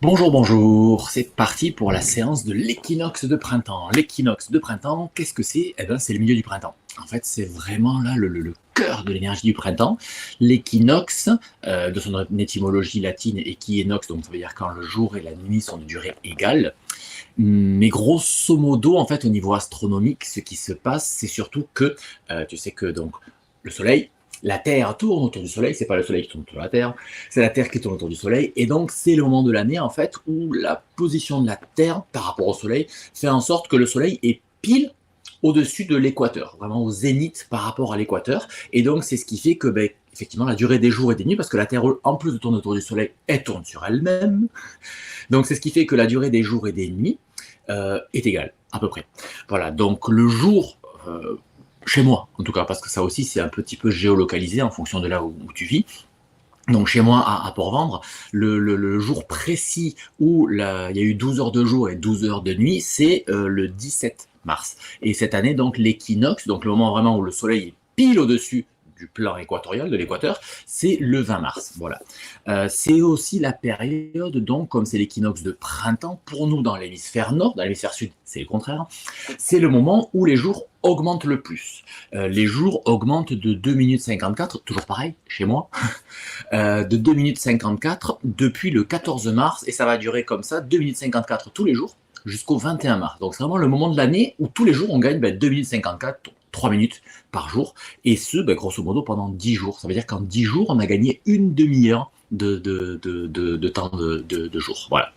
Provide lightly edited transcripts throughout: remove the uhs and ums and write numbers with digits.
Bonjour, bonjour, c'est parti pour la séance de l'équinoxe de printemps. L'équinoxe de printemps, qu'est-ce que c'est? Eh bien, c'est le milieu du printemps. En fait, c'est vraiment là le cœur de l'énergie du printemps. L'équinoxe, de son étymologie latine, equinox, donc ça veut dire quand le jour et la nuit sont de durée égale. Mais grosso modo, en fait, au niveau astronomique, ce qui se passe, c'est surtout que, tu sais que donc le Soleil, la Terre tourne autour du Soleil, c'est pas le Soleil qui tourne autour de la Terre, c'est la Terre qui tourne autour du Soleil, et donc c'est le moment de l'année, en fait, où la position de la Terre par rapport au Soleil fait en sorte que le Soleil est pile au-dessus de l'équateur, vraiment au zénith par rapport à l'équateur, et donc c'est ce qui fait que, ben, effectivement, la durée des jours et des nuits, parce que la Terre, en plus de tourner autour du Soleil, elle tourne sur elle-même, donc c'est ce qui fait que la durée des jours et des nuits est égale, à peu près. Voilà, donc le jour, chez moi en tout cas, parce que ça aussi c'est un petit peu géolocalisé en fonction de là où tu vis. Donc chez moi à Port-Vendre, le jour précis où il y a eu 12 heures de jour et 12 heures de nuit, c'est le 17 mars. Et cette année, donc l'équinoxe, donc le moment vraiment où le soleil est pile au-dessus du plan équatorial, de l'équateur, c'est le 20 mars. Voilà. C'est aussi la période, donc, comme c'est l'équinoxe de printemps, pour nous dans l'hémisphère nord, dans l'hémisphère sud, c'est le contraire, c'est le moment où les jours augmentent le plus. Les jours augmentent de 2 minutes 54, toujours pareil, chez moi, de 2 minutes 54 depuis le 14 mars, et ça va durer comme ça, 2 minutes 54 tous les jours, jusqu'au 21 mars. Donc c'est vraiment le moment de l'année où tous les jours on gagne 2 minutes 54, 3 minutes par jour, et ce, grosso modo, pendant 10 jours. Ça veut dire qu'en 10 jours, on a gagné une demi-heure de temps de jour. Voilà.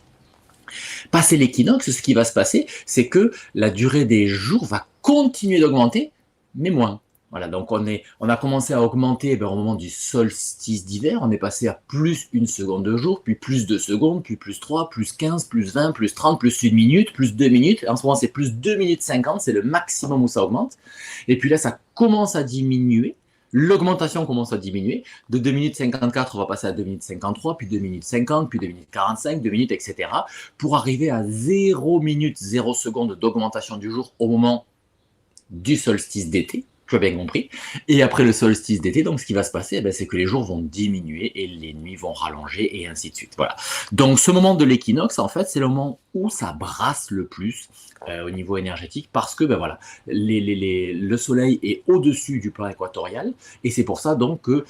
Passé l'équinoxe, ce qui va se passer, c'est que la durée des jours va continuer d'augmenter, mais moins. Voilà, donc on a commencé à augmenter au moment du solstice d'hiver, on est passé à plus 1 seconde de jour, puis plus 2 secondes, puis plus 3, plus 15, plus 20, plus 30, plus 1 minute, plus 2 minutes. En ce moment, c'est plus 2 minutes 50, c'est le maximum où ça augmente. Et puis là, ça commence à diminuer. L'augmentation commence à diminuer. De 2 minutes 54, on va passer à 2 minutes 53, puis 2 minutes 50, puis 2 minutes 45, 2 minutes, etc. Pour arriver à 0 minutes 0 secondes d'augmentation du jour au moment du solstice d'été. Tu as bien compris. Et après le solstice d'été, donc ce qui va se passer, c'est que les jours vont diminuer et les nuits vont rallonger et ainsi de suite. Voilà. Donc ce moment de l'équinoxe, en fait, c'est le moment où ça brasse le plus au niveau énergétique parce que voilà, le soleil est au-dessus du plan équatorial et c'est pour ça donc que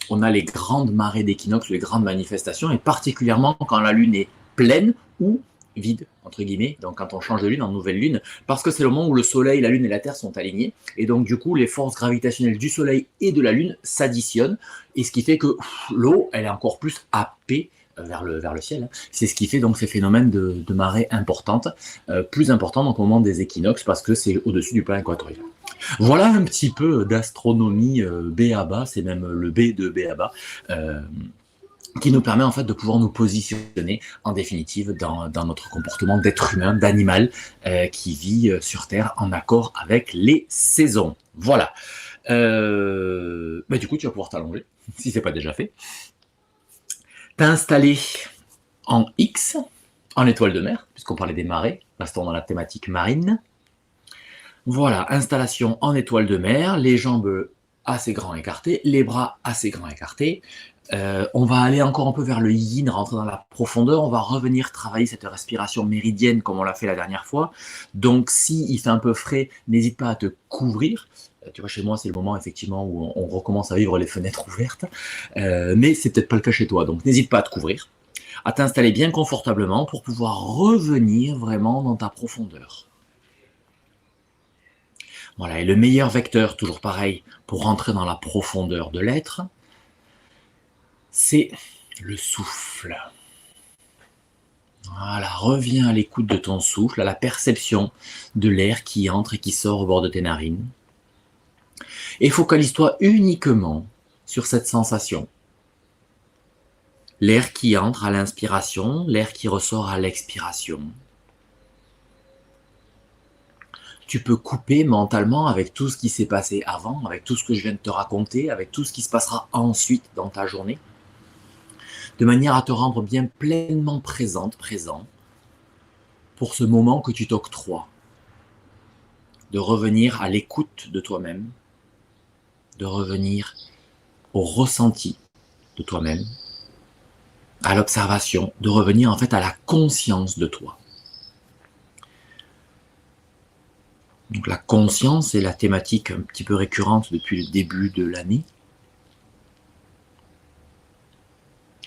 on a les grandes marées d'équinoxe, les grandes manifestations et particulièrement quand la lune est pleine ou vide, entre guillemets, donc quand on change de lune en nouvelle lune, parce que c'est le moment où le Soleil, la Lune et la Terre sont alignés, et donc du coup les forces gravitationnelles du Soleil et de la Lune s'additionnent, et ce qui fait que l'eau, elle est encore plus happée vers le ciel. Hein. C'est ce qui fait donc ces phénomènes de marée importantes, plus importants donc au moment des équinoxes, parce que c'est au-dessus du plan équatorial. Voilà un petit peu d'astronomie B.A.B.A, c'est même le B de B.A.B.A. Qui nous permet en fait de pouvoir nous positionner en définitive dans notre comportement d'être humain, d'animal qui vit sur Terre en accord avec les saisons. Voilà. Du coup, tu vas pouvoir t'allonger, si c'est pas déjà fait. T'as installé en X, en étoile de mer, puisqu'on parlait des marées, restons dans la thématique marine. Voilà, installation en étoile de mer, les jambes assez grands écartés, les bras assez grands écartés. On va aller encore un peu vers le yin, rentrer dans la profondeur. On va revenir travailler cette respiration méridienne comme on l'a fait la dernière fois. Donc, si il fait un peu frais, n'hésite pas à te couvrir. Tu vois, chez moi, c'est le moment effectivement où on recommence à vivre les fenêtres ouvertes. Mais c'est peut-être pas le cas chez toi. Donc, n'hésite pas à te couvrir, à t'installer bien confortablement pour pouvoir revenir vraiment dans ta profondeur. Voilà, et le meilleur vecteur, toujours pareil, pour rentrer dans la profondeur de l'être, c'est le souffle. Voilà, reviens à l'écoute de ton souffle, à la perception de l'air qui entre et qui sort au bord de tes narines. Et focalise-toi uniquement sur cette sensation. L'air qui entre à l'inspiration, l'air qui ressort à l'expiration. Tu peux couper mentalement avec tout ce qui s'est passé avant, avec tout ce que je viens de te raconter, avec tout ce qui se passera ensuite dans ta journée, de manière à te rendre bien pleinement présente, présent, pour ce moment que tu t'octroies, de revenir à l'écoute de toi-même, de revenir au ressenti de toi-même, à l'observation, de revenir en fait à la conscience de toi. Donc la conscience est la thématique un petit peu récurrente depuis le début de l'année.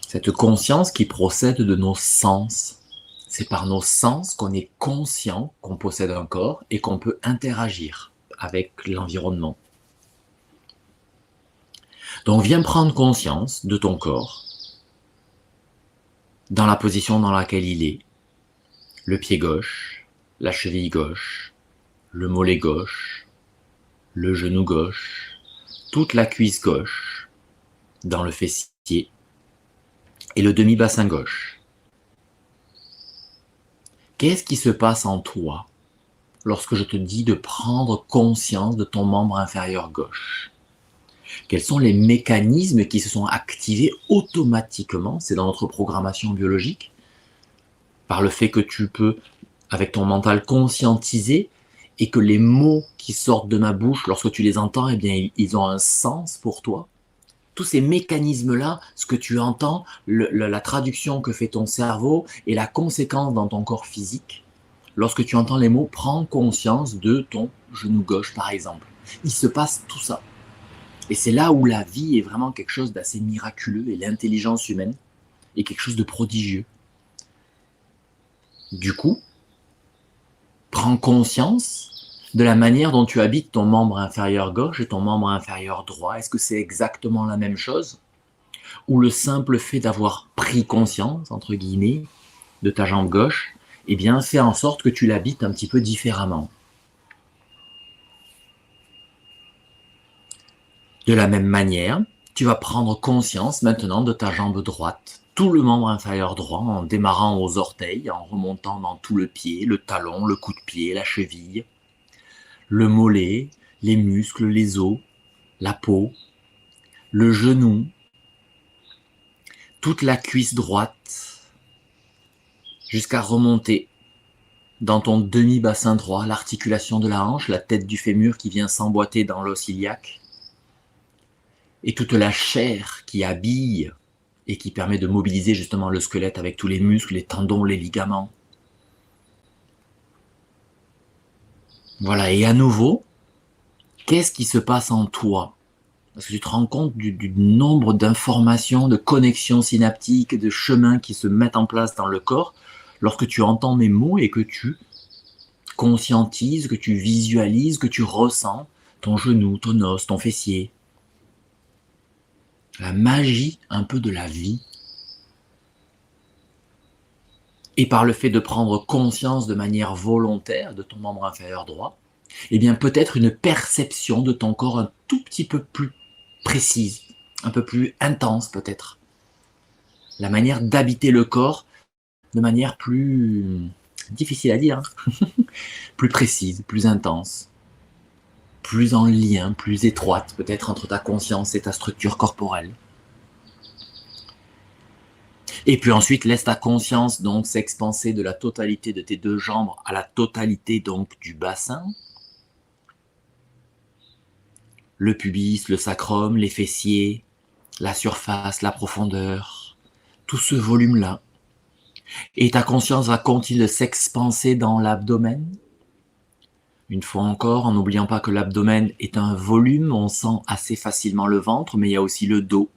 Cette conscience qui procède de nos sens. C'est par nos sens qu'on est conscient qu'on possède un corps et qu'on peut interagir avec l'environnement. Donc viens prendre conscience de ton corps, dans la position dans laquelle il est, le pied gauche, la cheville gauche, le mollet gauche, le genou gauche, toute la cuisse gauche, dans le fessier et le demi-bassin gauche. Qu'est-ce qui se passe en toi lorsque je te dis de prendre conscience de ton membre inférieur gauche? Quels sont les mécanismes qui se sont activés automatiquement? C'est dans notre programmation biologique, par le fait que tu peux, avec ton mental, conscientiser et que les mots qui sortent de ma bouche, lorsque tu les entends, eh bien, ils ont un sens pour toi. Tous ces mécanismes-là, ce que tu entends, la traduction que fait ton cerveau et la conséquence dans ton corps physique, lorsque tu entends les mots, prends conscience de ton genou gauche, par exemple. Il se passe tout ça. Et c'est là où la vie est vraiment quelque chose d'assez miraculeux et l'intelligence humaine est quelque chose de prodigieux. Du coup, prends conscience de la manière dont tu habites ton membre inférieur gauche et ton membre inférieur droit. Est-ce que c'est exactement la même chose? Ou le simple fait d'avoir pris conscience, entre guillemets, de ta jambe gauche, eh bien, fait en sorte que tu l'habites un petit peu différemment. De la même manière, tu vas prendre conscience maintenant de ta jambe droite, tout le membre inférieur droit, en démarrant aux orteils, en remontant dans tout le pied, le talon, le coup de pied, la cheville, le mollet, les muscles, les os, la peau, le genou, toute la cuisse droite, jusqu'à remonter dans ton demi-bassin droit, l'articulation de la hanche, la tête du fémur qui vient s'emboîter dans l'os iliaque, et toute la chair qui habille et qui permet de mobiliser justement le squelette avec tous les muscles, les tendons, les ligaments. Voilà, et à nouveau, qu'est-ce qui se passe en toi? Parce que tu te rends compte du nombre d'informations, de connexions synaptiques, de chemins qui se mettent en place dans le corps lorsque tu entends mes mots et que tu conscientises, que tu visualises, que tu ressens ton genou, ton os, ton fessier. La magie un peu de la vie. Et par le fait de prendre conscience de manière volontaire de ton membre inférieur droit, eh bien peut-être une perception de ton corps un tout petit peu plus précise, un peu plus intense peut-être. La manière d'habiter le corps de manière plus difficile à dire, hein, plus précise, plus intense, plus en lien, plus étroite peut-être entre ta conscience et ta structure corporelle. Et puis ensuite, laisse ta conscience donc s'expanser de la totalité de tes deux jambes à la totalité donc du bassin. Le pubis, le sacrum, les fessiers, la surface, la profondeur, tout ce volume-là. Et ta conscience va continuer de s'expanser dans l'abdomen. Une fois encore, en n'oubliant pas que l'abdomen est un volume, on sent assez facilement le ventre, mais il y a aussi le dos,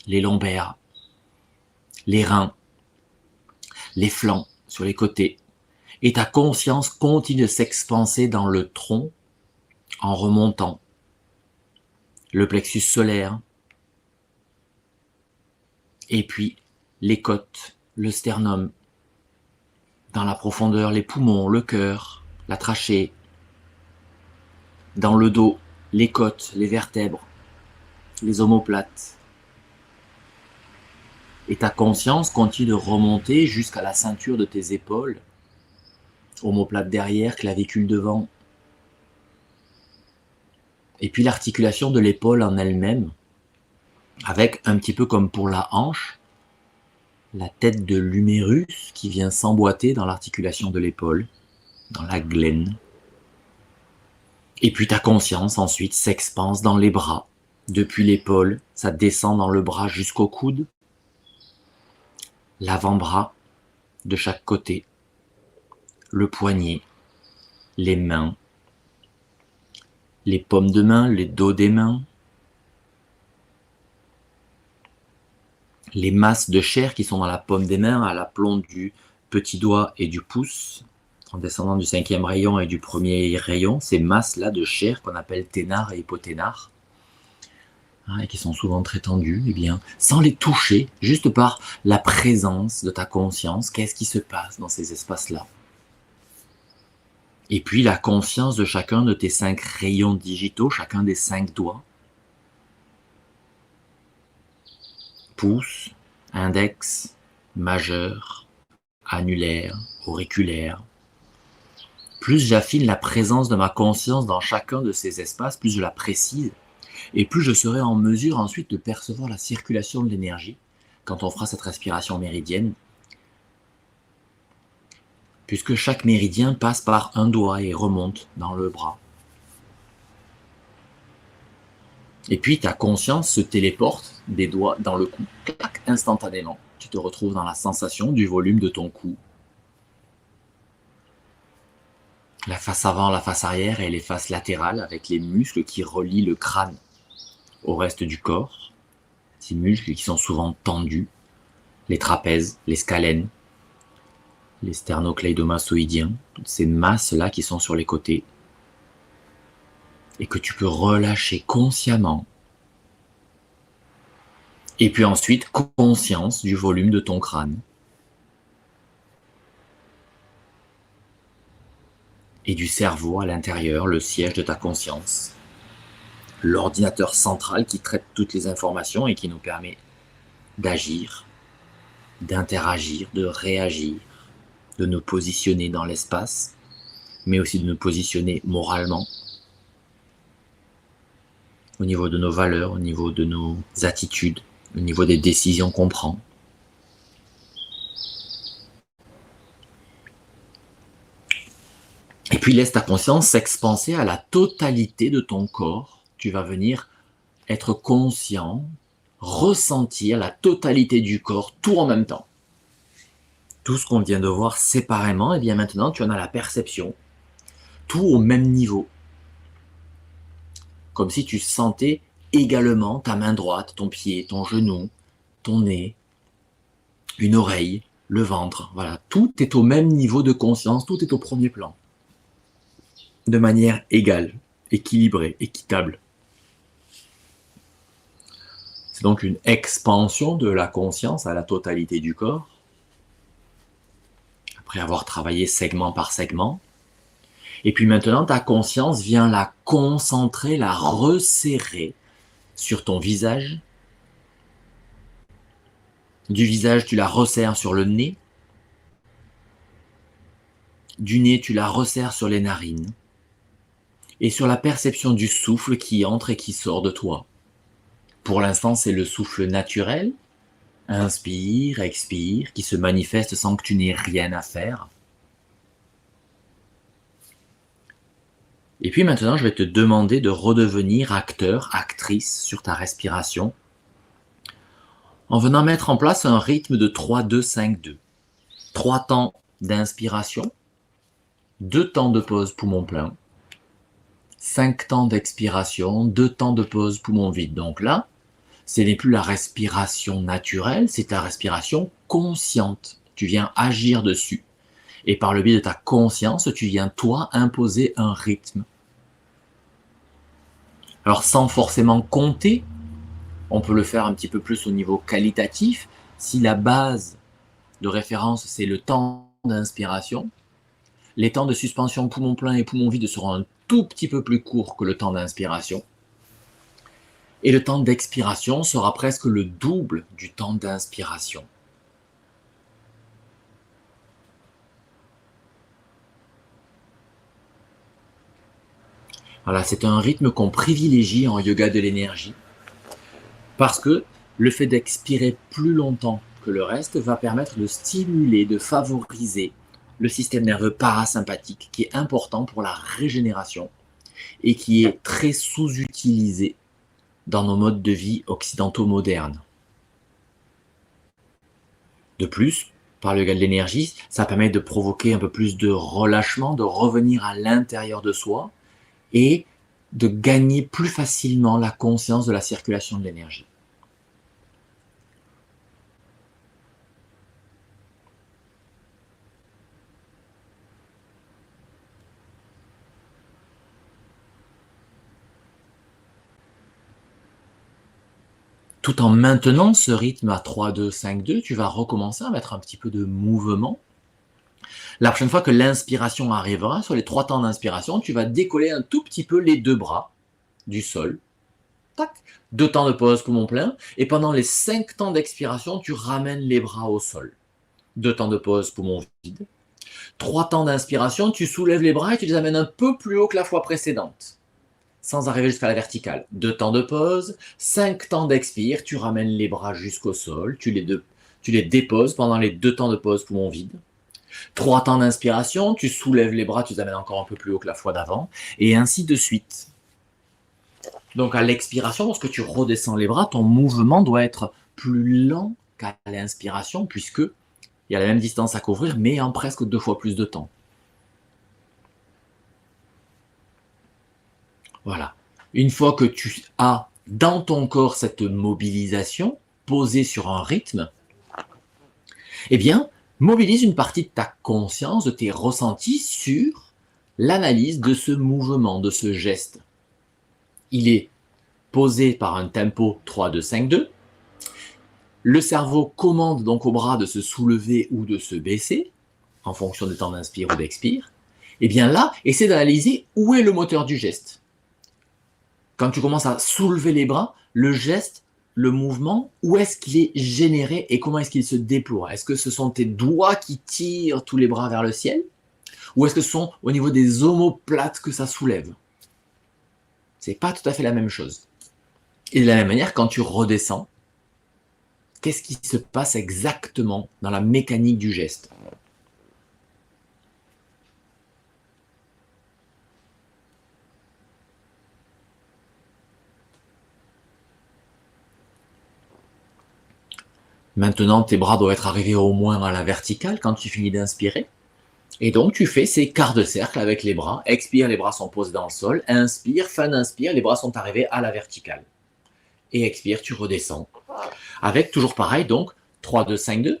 les lombaires, les reins, les flancs, sur les côtés. Et ta conscience continue de s'expanser dans le tronc en remontant. Le plexus solaire, et puis les côtes, le sternum, dans la profondeur, les poumons, le cœur, la trachée, dans le dos, les côtes, les vertèbres, les omoplates. Et ta conscience continue de remonter jusqu'à la ceinture de tes épaules, omoplate derrière, clavicule devant. Et puis l'articulation de l'épaule en elle-même, avec un petit peu comme pour la hanche, la tête de l'humérus qui vient s'emboîter dans l'articulation de l'épaule, dans la glène. Et puis ta conscience ensuite s'expanse dans les bras, depuis l'épaule, ça descend dans le bras jusqu'au coude, l'avant-bras de chaque côté, le poignet, les mains, les paumes de main, les dos des mains, les masses de chair qui sont dans la paume des mains, à l'aplomb du petit doigt et du pouce, en descendant du 5e rayon et du premier rayon, ces masses-là de chair qu'on appelle ténard et hypoténard, et qui sont souvent très tendues, eh bien, sans les toucher, juste par la présence de ta conscience, qu'est-ce qui se passe dans ces espaces-là? Et puis la conscience de chacun de tes 5 rayons digitaux, chacun des 5 doigts, pouce, index, majeur, annulaire, auriculaire. Plus j'affine la présence de ma conscience dans chacun de ces espaces, plus je la précise, et plus je serai en mesure ensuite de percevoir la circulation de l'énergie quand on fera cette respiration méridienne, puisque chaque méridien passe par un doigt et remonte dans le bras. Et puis ta conscience se téléporte des doigts dans le cou, clac, instantanément. Tu te retrouves dans la sensation du volume de ton cou. La face avant, la face arrière et les faces latérales avec les muscles qui relient le crâne au reste du corps. Ces muscles qui sont souvent tendus, les trapèzes, les scalènes, les sternocleidomastoïdiens, toutes ces masses-là qui sont sur les côtés et que tu peux relâcher consciemment. Et puis ensuite, conscience du volume de ton crâne. Et du cerveau à l'intérieur, le siège de ta conscience. L'ordinateur central qui traite toutes les informations et qui nous permet d'agir, d'interagir, de réagir, de nous positionner dans l'espace, mais aussi de nous positionner moralement, au niveau de nos valeurs, au niveau de nos attitudes, au niveau des décisions qu'on prend. Et puis laisse ta conscience s'expanser à la totalité de ton corps. Tu vas venir être conscient, ressentir la totalité du corps, tout en même temps. Tout ce qu'on vient de voir séparément, et bien maintenant tu en as la perception, tout au même niveau. Comme si tu sentais également ta main droite, ton pied, ton genou, ton nez, une oreille, le ventre. Voilà, tout est au même niveau de conscience, tout est au premier plan. De manière égale, équilibrée, équitable. C'est donc une expansion de la conscience à la totalité du corps. Après avoir travaillé segment par segment. Et puis maintenant, ta conscience vient la concentrer, la resserrer sur ton visage. Du visage, tu la resserres sur le nez. Du nez, tu la resserres sur les narines. Et sur la perception du souffle qui entre et qui sort de toi. Pour l'instant, c'est le souffle naturel. Inspire, expire, qui se manifeste sans que tu n'aies rien à faire. Et puis maintenant, je vais te demander de redevenir acteur, actrice sur ta respiration, en venant mettre en place un rythme de 3-2-5-2. 3 temps d'inspiration, 2 temps de pause poumon plein, 5 temps d'expiration, 2 temps de pause poumon vide. Donc là, ce n'est plus la respiration naturelle, c'est la respiration consciente. Tu viens agir dessus. Et par le biais de ta conscience, tu viens, toi, imposer un rythme. Alors, sans forcément compter, on peut le faire un petit peu plus au niveau qualitatif. Si la base de référence, c'est le temps d'inspiration, les temps de suspension poumon plein et poumon vide seront un tout petit peu plus courts que le temps d'inspiration. Et le temps d'expiration sera presque le double du temps d'inspiration. Voilà, c'est un rythme qu'on privilégie en yoga de l'énergie parce que le fait d'expirer plus longtemps que le reste va permettre de stimuler, de favoriser le système nerveux parasympathique qui est important pour la régénération et qui est très sous-utilisé dans nos modes de vie occidentaux modernes. De plus, par le gaz de l'énergie, ça permet de provoquer un peu plus de relâchement, de revenir à l'intérieur de soi et de gagner plus facilement la conscience de la circulation de l'énergie. Tout en maintenant ce rythme à 3-2-5-2, tu vas recommencer à mettre un petit peu de mouvement. La prochaine fois que l'inspiration arrivera, sur les 3 temps d'inspiration, tu vas décoller un tout petit peu les 2 bras du sol. Tac, 2 temps de pause, poumon plein. Et pendant les 5 temps d'expiration, tu ramènes les bras au sol. 2 temps de pause, poumon vide. 3 temps d'inspiration, tu soulèves les bras et tu les amènes un peu plus haut que la fois précédente, sans arriver jusqu'à la verticale. 2 temps de pause, 5 temps d'expire, tu ramènes les bras jusqu'au sol, tu les déposes pendant les 2 temps de pause, poumon vide. 3 temps d'inspiration, tu soulèves les bras, tu les amènes encore un peu plus haut que la fois d'avant, et ainsi de suite. Donc à l'expiration, lorsque tu redescends les bras, ton mouvement doit être plus lent qu'à l'inspiration, puisque il y a la même distance à couvrir, mais en presque 2 fois plus de temps. Voilà. Une fois que tu as dans ton corps cette mobilisation, posée sur un rythme, eh bien, mobilise une partie de ta conscience, de tes ressentis sur l'analyse de ce mouvement, de ce geste. Il est posé par un tempo 3-2-5-2. Le cerveau commande donc au bras de se soulever ou de se baisser, en fonction du temps d'inspire ou d'expire. Et bien là, essaie d'analyser où est le moteur du geste. Quand tu commences à soulever les bras, le geste, le mouvement, où est-ce qu'il est généré et comment est-ce qu'il se déploie? Est-ce que ce sont tes doigts qui tirent tous les bras vers le ciel? Ou est-ce que ce sont au niveau des omoplates que ça soulève? C'est pas tout à fait la même chose. Et de la même manière, quand tu redescends, qu'est-ce qui se passe exactement dans la mécanique du geste? Maintenant, tes bras doivent être arrivés au moins à la verticale quand tu finis d'inspirer. Et donc, tu fais ces quarts de cercle avec les bras. Expire, les bras sont posés dans le sol. Inspire, fin d'inspire, les bras sont arrivés à la verticale. Et expire, tu redescends. Avec toujours pareil, donc 3-2-5-2.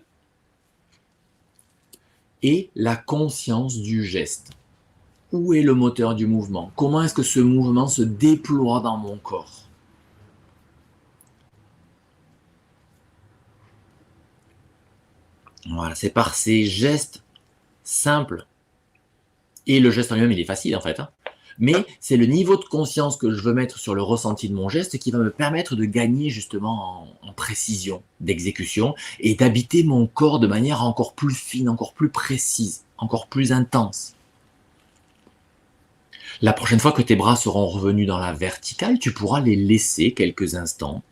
Et la conscience du geste. Où est le moteur du mouvement? Comment est-ce que ce mouvement se déploie dans mon corps? Voilà, c'est par ces gestes simples. Et le geste en lui-même, il est facile en fait. Mais c'est le niveau de conscience que je veux mettre sur le ressenti de mon geste qui va me permettre de gagner justement en précision d'exécution et d'habiter mon corps de manière encore plus fine, encore plus précise, encore plus intense. La prochaine fois que tes bras seront revenus dans la verticale, tu pourras les laisser quelques instants.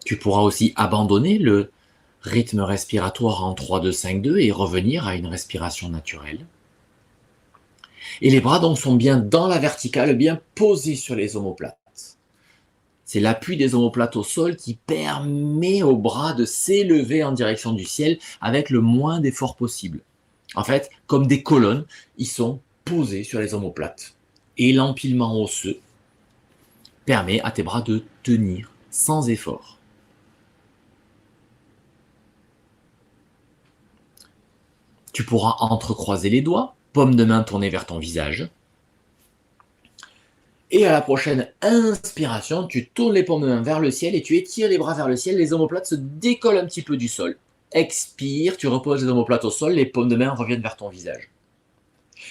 Tu pourras aussi abandonner le rythme respiratoire en 3-2-5-2 et revenir à une respiration naturelle. Et les bras donc sont bien dans la verticale, bien posés sur les omoplates. C'est l'appui des omoplates au sol qui permet aux bras de s'élever en direction du ciel avec le moins d'effort possible. En fait, comme des colonnes, ils sont posés sur les omoplates. Et l'empilement osseux permet à tes bras de tenir sans effort. Tu pourras entrecroiser les doigts, paume de main tournée vers ton visage. Et à la prochaine inspiration, tu tournes les paumes de main vers le ciel et tu étires les bras vers le ciel. Les omoplates se décollent un petit peu du sol. Expire, tu reposes les omoplates au sol, les paumes de main reviennent vers ton visage.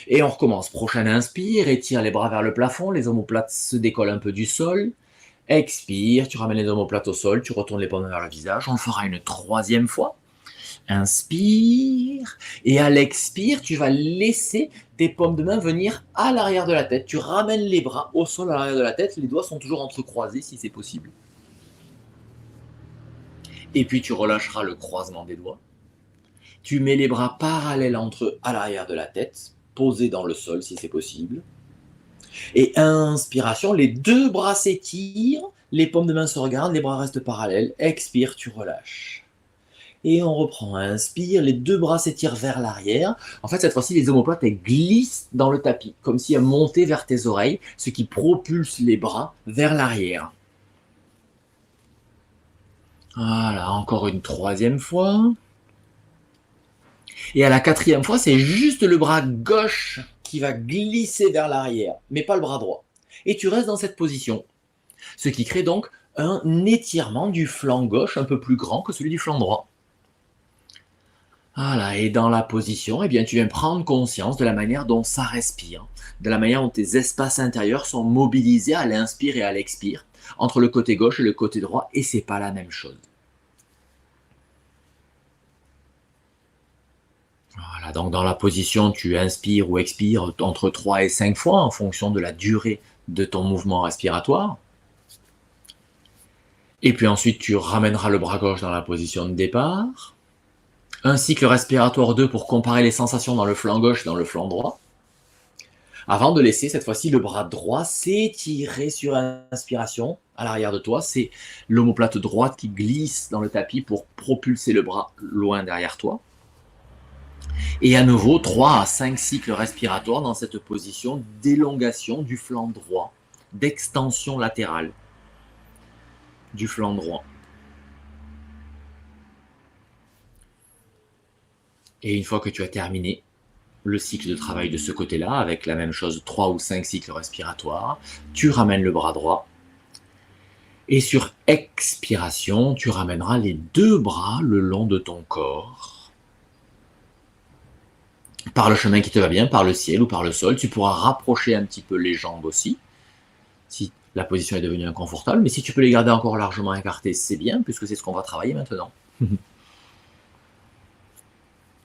Et on recommence. Prochaine inspire, étire les bras vers le plafond, les omoplates se décollent un peu du sol. Expire, tu ramènes les omoplates au sol, tu retournes les paumes vers le visage. On le fera une troisième fois. Inspire, et à l'expire, tu vas laisser tes paumes de main venir à l'arrière de la tête. Tu ramènes les bras au sol à l'arrière de la tête, les doigts sont toujours entrecroisés si c'est possible. Et puis tu relâcheras le croisement des doigts. Tu mets les bras parallèles entre eux à l'arrière de la tête, posés dans le sol si c'est possible. Et inspiration, les deux bras s'étirent, Les paumes de main se regardent, les bras restent parallèles. Expire, tu relâches. Et on reprend. Inspire, les deux bras s'étirent vers l'arrière. En fait, cette fois-ci, les omoplates, elles glissent dans le tapis, comme si elles montaient vers tes oreilles, ce qui propulse les bras vers l'arrière. Voilà, encore une troisième fois. Et à la quatrième fois, c'est juste le bras gauche qui va glisser vers l'arrière, mais pas le bras droit. Et tu restes dans cette position, ce qui crée donc un étirement du flanc gauche un peu plus grand que celui du flanc droit. Voilà, et dans la position, eh bien, tu viens prendre conscience de la manière dont ça respire, de la manière dont tes espaces intérieurs sont mobilisés à l'inspire et à l'expire, entre le côté gauche et le côté droit, et c'est pas la même chose. Voilà, donc dans la position, tu inspires ou expires entre 3 et 5 fois en fonction de la durée de ton mouvement respiratoire. Et puis ensuite, tu ramèneras le bras gauche dans la position de départ. Un cycle respiratoire 2 pour comparer les sensations dans le flanc gauche et dans le flanc droit. Avant de laisser cette fois-ci le bras droit s'étirer sur inspiration à l'arrière de toi. C'est l'omoplate droite qui glisse dans le tapis pour propulser le bras loin derrière toi. Et à nouveau, 3 à 5 cycles respiratoires dans cette position d'élongation du flanc droit, d'extension latérale du flanc droit. Et une fois que tu as terminé le cycle de travail de ce côté-là, avec la même chose, 3 ou 5 cycles respiratoires, tu ramènes le bras droit. Et sur expiration, tu ramèneras les deux bras le long de ton corps. Par le chemin qui te va bien, par le ciel ou par le sol. Tu pourras rapprocher un petit peu les jambes aussi, si la position est devenue inconfortable. Mais si tu peux les garder encore largement écartées, c'est bien, puisque c'est ce qu'on va travailler maintenant.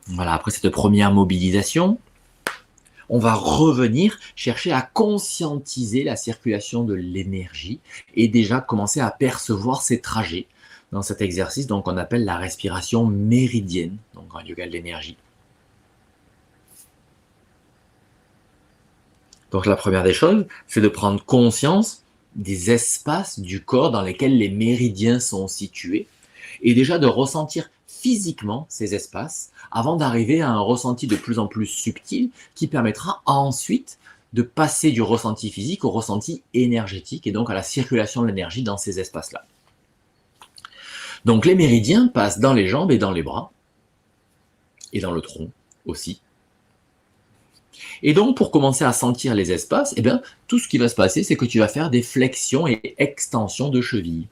Voilà, après cette première mobilisation, on va revenir chercher à conscientiser la circulation de l'énergie et déjà commencer à percevoir ses trajets dans cet exercice donc on appelle la respiration méridienne, donc en yoga de l'énergie. Donc la première des choses, c'est de prendre conscience des espaces du corps dans lesquels les méridiens sont situés et déjà de ressentir physiquement ces espaces avant d'arriver à un ressenti de plus en plus subtil qui permettra ensuite de passer du ressenti physique au ressenti énergétique et donc à la circulation de l'énergie dans ces espaces-là. Donc les méridiens passent dans les jambes et dans les bras et dans le tronc aussi. Et donc, pour commencer à sentir les espaces, eh bien, tout ce qui va se passer, c'est que tu vas faire des flexions et extensions de chevilles.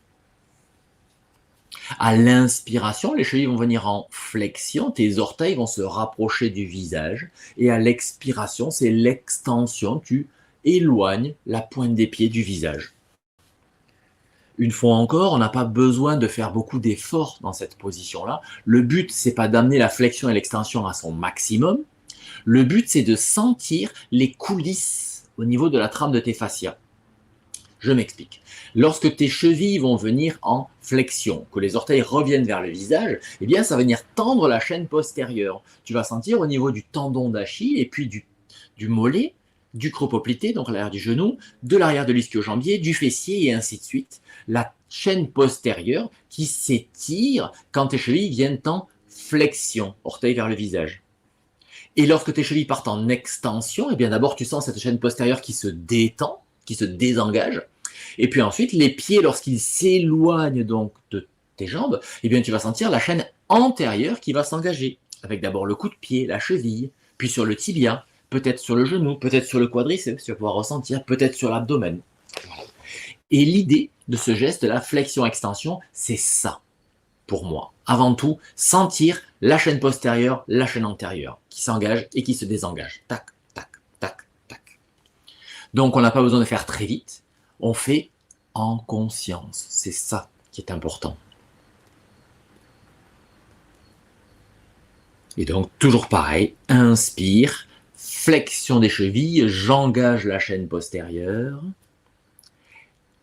À l'inspiration, les chevilles vont venir en flexion, tes orteils vont se rapprocher du visage. Et à l'expiration, c'est l'extension, tu éloignes la pointe des pieds du visage. Une fois encore, on n'a pas besoin de faire beaucoup d'efforts dans cette position-là. Le but, c'est pas d'amener la flexion et l'extension à son maximum. Le but, c'est de sentir les coulisses au niveau de la trame de tes fascias. Je m'explique. Lorsque tes chevilles vont venir en flexion, que les orteils reviennent vers le visage, eh bien, ça va venir tendre la chaîne postérieure. Tu vas sentir au niveau du tendon d'Achille et puis du mollet, du cropoplité, donc à l'arrière du genou, de l'arrière de l'ischio-jambier, du fessier et ainsi de suite. La chaîne postérieure qui s'étire quand tes chevilles viennent en flexion, orteil vers le visage. Et lorsque tes chevilles partent en extension, eh bien d'abord tu sens cette chaîne postérieure qui se détend, qui se désengage. Et puis ensuite, les pieds, lorsqu'ils s'éloignent donc de tes jambes, eh bien tu vas sentir la chaîne antérieure qui va s'engager. Avec d'abord le coup de pied, la cheville, puis sur le tibia, peut-être sur le genou, peut-être sur le quadriceps, tu vas pouvoir ressentir, peut-être sur l'abdomen. Et l'idée de ce geste, la flexion-extension, c'est ça. Pour moi, avant tout, sentir la chaîne postérieure, la chaîne antérieure, qui s'engage et qui se désengage. Tac, tac, tac, tac. Donc, on n'a pas besoin de faire très vite. On fait en conscience. C'est ça qui est important. Et donc, toujours pareil, inspire, flexion des chevilles, j'engage la chaîne postérieure.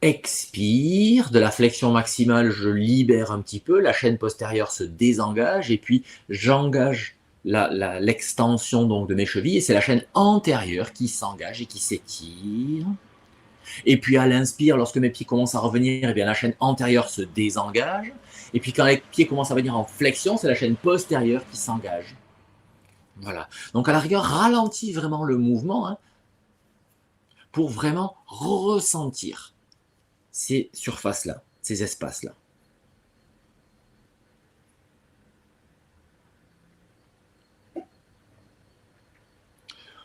Expire, de la flexion maximale, je libère un petit peu, la chaîne postérieure se désengage et puis j'engage l'extension donc de mes chevilles et c'est la chaîne antérieure qui s'engage et qui s'étire. Et puis à l'inspire, lorsque mes pieds commencent à revenir, eh bien, la chaîne antérieure se désengage. Et puis quand les pieds commencent à venir en flexion, c'est la chaîne postérieure qui s'engage. Voilà. Donc à la rigueur, ralentis vraiment le mouvement, hein, pour vraiment ressentir ces surfaces-là, ces espaces-là.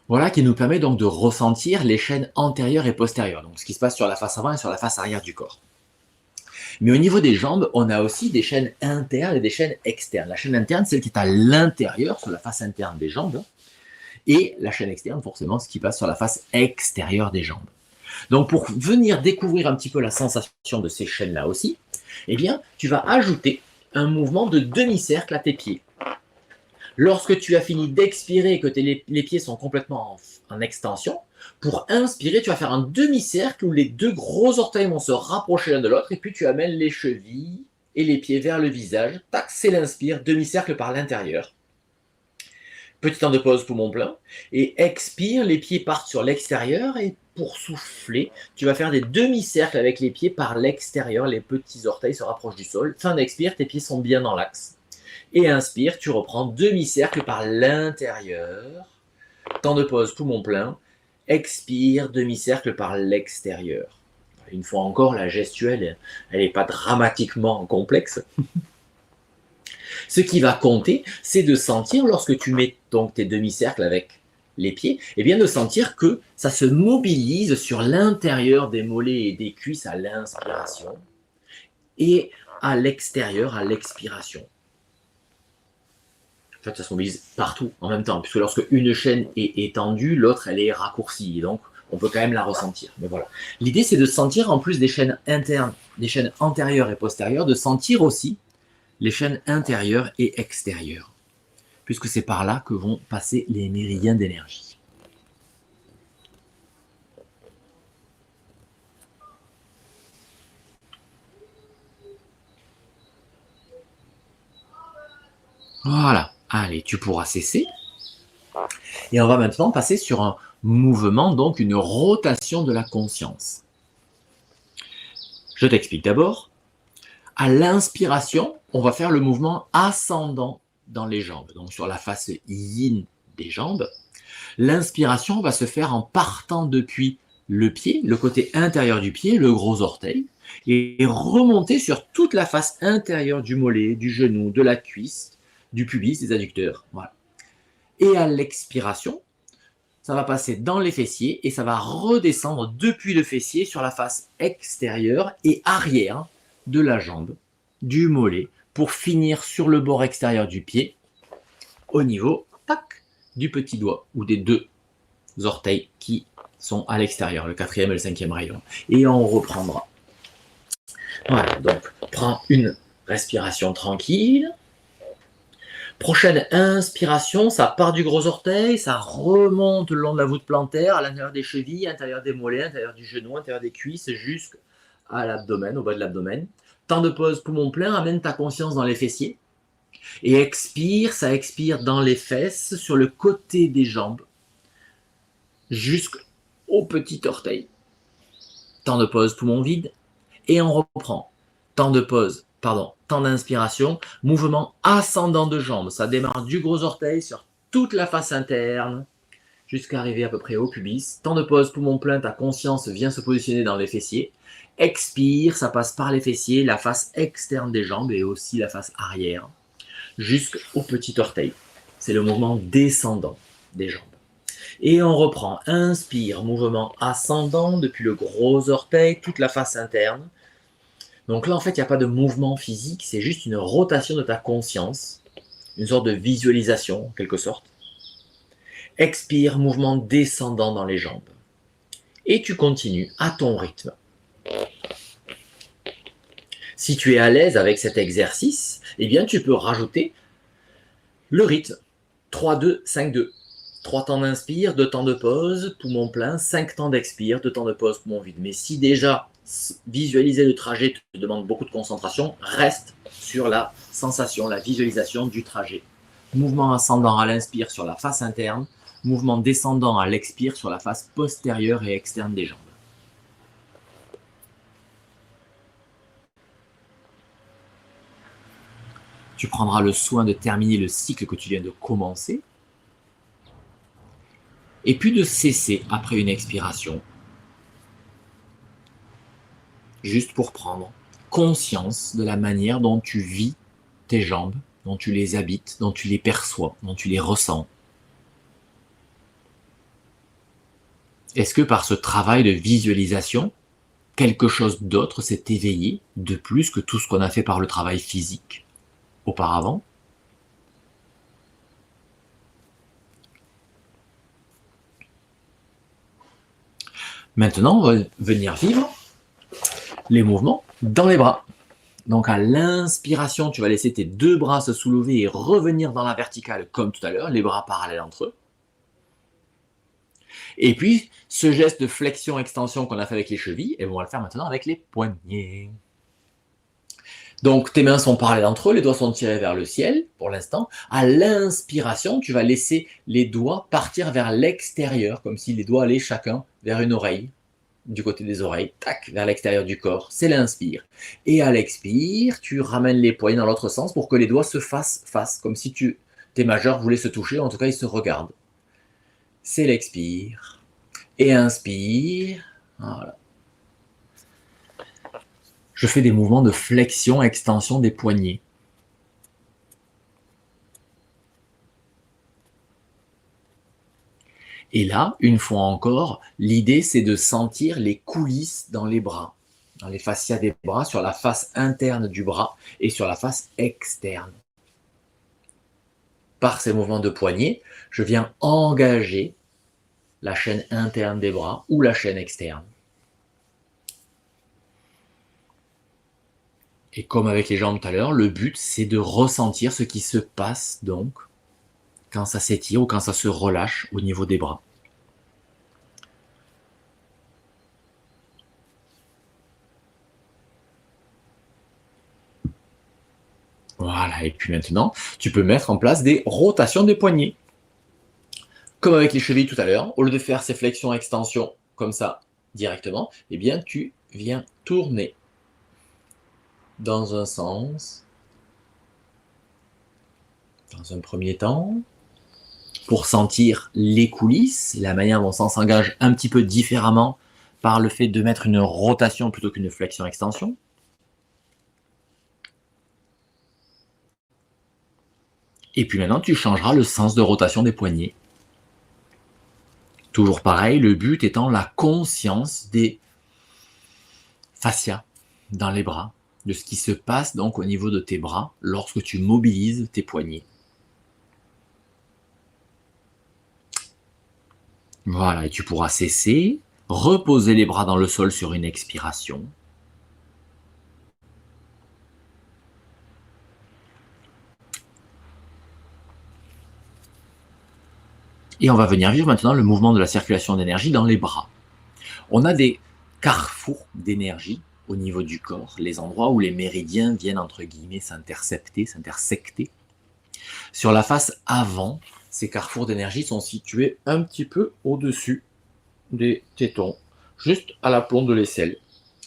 Voilà qui nous permet donc de ressentir les chaînes antérieures et postérieures, donc ce qui se passe sur la face avant et sur la face arrière du corps. Mais au niveau des jambes, on a aussi des chaînes internes et des chaînes externes. La chaîne interne, celle qui est à l'intérieur, sur la face interne des jambes, et la chaîne externe, forcément, ce qui passe sur la face extérieure des jambes. Donc pour venir découvrir un petit peu la sensation de ces chaînes-là aussi, eh bien, tu vas ajouter un mouvement de demi-cercle à tes pieds. Lorsque tu as fini d'expirer et que les pieds sont complètement en extension, pour inspirer, tu vas faire un demi-cercle où les deux gros orteils vont se rapprocher l'un de l'autre et puis tu amènes les chevilles et les pieds vers le visage. Tac, c'est l'inspire, demi-cercle par l'intérieur. Petit temps de pause, poumon plein. Et expire, les pieds partent sur l'extérieur et pour souffler, tu vas faire des demi-cercles avec les pieds par l'extérieur. Les petits orteils se rapprochent du sol. Fin d'expire, tes pieds sont bien dans l'axe. Et inspire, tu reprends demi-cercle par l'intérieur. Temps de pause, poumon plein. Expire, demi-cercle par l'extérieur. Une fois encore, la gestuelle, elle n'est pas dramatiquement complexe. Ce qui va compter, c'est de sentir, lorsque tu mets donc tes demi-cercles avec les pieds, eh bien de sentir que ça se mobilise sur l'intérieur des mollets et des cuisses à l'inspiration et à l'extérieur à l'expiration. En fait, ça se mobilise partout en même temps, puisque lorsque une chaîne est étendue, l'autre, elle est raccourcie. Et donc, on peut quand même la ressentir. Mais voilà. L'idée, c'est de sentir, en plus des chaînes internes, des chaînes antérieures et postérieures, de sentir aussi les chaînes intérieures et extérieures, puisque c'est par là que vont passer les méridiens d'énergie. Voilà. Allez, tu pourras cesser. Et on va maintenant passer sur un mouvement, donc une rotation de la conscience. Je t'explique d'abord. À l'inspiration, on va faire le mouvement ascendant dans les jambes, donc sur la face yin des jambes. L'inspiration va se faire en partant depuis le pied, le côté intérieur du pied, le gros orteil, et remonter sur toute la face intérieure du mollet, du genou, de la cuisse, du pubis, des adducteurs. Voilà. Et à l'expiration, ça va passer dans les fessiers et ça va redescendre depuis le fessier sur la face extérieure et arrière de la jambe, du mollet, pour finir sur le bord extérieur du pied, au niveau tac, du petit doigt ou des deux orteils qui sont à l'extérieur, le 4e et le 5e rayon. Et on reprendra. Voilà, donc prends une respiration tranquille. Prochaine inspiration, ça part du gros orteil, ça remonte le long de la voûte plantaire, à l'intérieur des chevilles, à l'intérieur des mollets, à l'intérieur du genou, à l'intérieur des cuisses, jusqu'à l'abdomen, au bas de l'abdomen. Temps de pause, poumon plein, amène ta conscience dans les fessiers. Et expire, ça expire dans les fesses, sur le côté des jambes, jusqu'au petit orteil. Temps de pause, poumon vide. Et on reprend. Temps de pause, temps d'inspiration, mouvement ascendant de jambes. Ça démarre du gros orteil sur toute la face interne, jusqu'à arriver à peu près au pubis. Temps de pause, poumon plein, ta conscience vient se positionner dans les fessiers. Expire, ça passe par les fessiers, la face externe des jambes et aussi la face arrière, jusqu'au petit orteil. C'est le mouvement descendant des jambes. Et on reprend. Inspire, mouvement ascendant depuis le gros orteil, toute la face interne. Donc là, en fait, il n'y a pas de mouvement physique, c'est juste une rotation de ta conscience, une sorte de visualisation, en quelque sorte. Expire, mouvement descendant dans les jambes. Et tu continues à ton rythme. Si tu es à l'aise avec cet exercice, eh bien, tu peux rajouter le rythme. 3-2, 5-2. 3 temps d'inspire, 2 temps de pause, poumon plein, 5 temps d'expire, 2 temps de pause, poumon vide. Mais si déjà visualiser le trajet te demande beaucoup de concentration, reste sur la sensation, la visualisation du trajet. Mouvement ascendant à l'inspire sur la face interne, mouvement descendant à l'expire sur la face postérieure et externe des jambes. 3-2, 5-2. 3 temps d'inspire, 2 temps de pause, poumon plein, 5 temps d'expire, 2 temps de pause, poumon vide. Mais si déjà visualiser le trajet te demande beaucoup de concentration, reste sur la sensation, la visualisation du trajet. Mouvement ascendant à l'inspire sur la face postérieure et externe des jambes. Tu prendras le soin de terminer le cycle que tu viens de commencer. Et puis de cesser après une expiration. Juste pour prendre conscience de la manière dont tu vis tes jambes, dont tu les habites, dont tu les perçois, dont tu les ressens. Est-ce que par ce travail de visualisation, quelque chose d'autre s'est éveillé de plus que tout ce qu'on a fait par le travail physique auparavant? Maintenant, on va venir vivre les mouvements dans les bras. Donc à l'inspiration, tu vas laisser tes deux bras se soulever et revenir dans la verticale comme tout à l'heure, les bras parallèles entre eux. Et puis, ce geste de flexion-extension qu'on a fait avec les chevilles, et on va le faire maintenant avec les poignets. Donc tes mains sont parallèles entre eux, les doigts sont tirés vers le ciel pour l'instant. À l'inspiration, tu vas laisser les doigts partir vers l'extérieur, comme si les doigts allaient chacun vers une oreille, du côté des oreilles, tac, vers l'extérieur du corps. C'est l'inspire. Et à l'expire, tu ramènes les poignets dans l'autre sens pour que les doigts se fassent face, comme si tes majeurs voulaient se toucher, en tout cas ils se regardent. C'est l'expire. Et inspire. Voilà. Je fais des mouvements de flexion, extension des poignets. Et là, une fois encore, l'idée c'est de sentir les coulisses dans les bras, dans les fascias des bras, sur la face interne du bras et sur la face externe. Par ces mouvements de poignets, je viens engager la chaîne interne des bras ou la chaîne externe. Et comme avec les jambes tout à l'heure, le but c'est de ressentir ce qui se passe donc quand ça s'étire ou quand ça se relâche au niveau des bras. Voilà, et puis maintenant, tu peux mettre en place des rotations des poignets. Comme avec les chevilles tout à l'heure, au lieu de faire ces flexions-extensions comme ça directement, eh bien tu viens tourner dans un sens, dans un premier temps, pour sentir les coulisses, la manière dont ça s'engage un petit peu différemment par le fait de mettre une rotation plutôt qu'une flexion-extension. Et puis maintenant, tu changeras le sens de rotation des poignets. Toujours pareil, le but étant la conscience des fascias dans les bras, de ce qui se passe donc au niveau de tes bras lorsque tu mobilises tes poignets. Voilà, et tu pourras cesser, reposer les bras dans le sol sur une expiration. Et on va venir vivre maintenant le mouvement de la circulation d'énergie dans les bras. On a des carrefours d'énergie au niveau du corps, les endroits où les méridiens viennent entre guillemets s'intersecter. Sur la face avant, ces carrefours d'énergie sont situés un petit peu au-dessus des tétons, juste à l'aplomb de l'aisselle.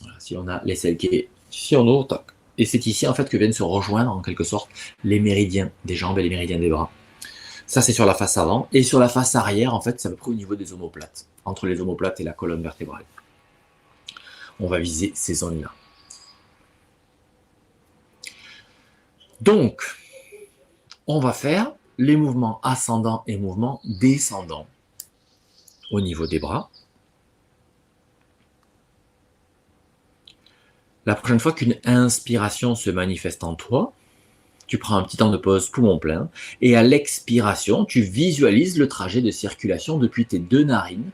Voilà, si on a l'aisselle qui est ici en haut, tac. Et c'est ici en fait que viennent se rejoindre en quelque sorte les méridiens des jambes et les méridiens des bras. Ça c'est sur la face avant. Et sur la face arrière, en fait, c'est à peu près au niveau des omoplates, entre les omoplates et la colonne vertébrale. On va viser ces zones-là. Donc, on va faire les mouvements ascendants et mouvements descendants au niveau des bras. La prochaine fois qu'une inspiration se manifeste en toi, tu prends un petit temps de pause poumon plein, et à l'expiration, tu visualises le trajet de circulation depuis tes deux narines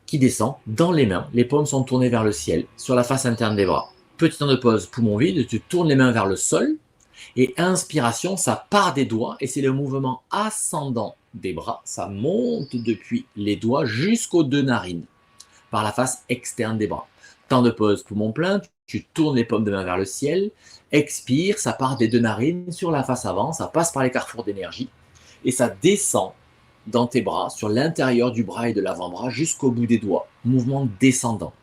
qui descend dans les mains. Les paumes sont tournées vers le ciel, sur la face interne des bras. Petit temps de pause, poumon vide, tu tournes les mains vers le sol, et inspiration, ça part des doigts, et c'est le mouvement ascendant des bras, ça monte depuis les doigts jusqu'aux deux narines, par la face externe des bras. Temps de pause, poumon plein, tu tournes les paumes de main vers le ciel, expire, ça part des deux narines sur la face avant, ça passe par les carrefours d'énergie, et ça descend dans tes bras, sur l'intérieur du bras et de l'avant-bras, jusqu'au bout des doigts. Mouvement descendant.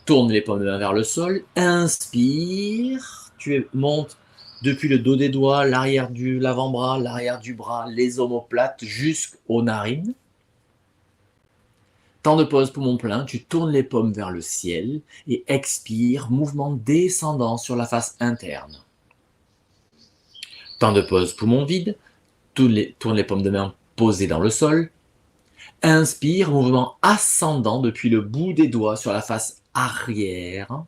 Tourne les paumes de main vers le sol, inspire, tu montes depuis le dos des doigts, l'arrière de l'avant-bras, l'arrière du bras, les omoplates jusqu'aux narines. Temps de pause, poumon plein, tu tournes les paumes vers le ciel et expire, mouvement descendant sur la face interne. Temps de pause, poumon vide, tourne les paumes de main posées dans le sol. Inspire, mouvement ascendant depuis le bout des doigts sur la face arrière,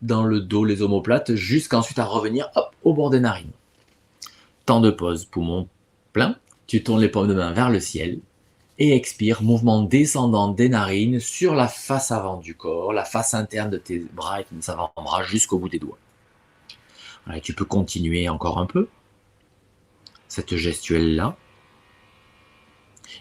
dans le dos, les omoplates, jusqu'ensuite à revenir au bord des narines. Temps de pause, poumon plein, tu tournes les paumes de main vers le ciel et expire, mouvement descendant des narines sur la face avant du corps, la face interne de tes bras et tes avant-bras jusqu'au bout des doigts. Voilà, tu peux continuer encore un peu cette gestuelle-là.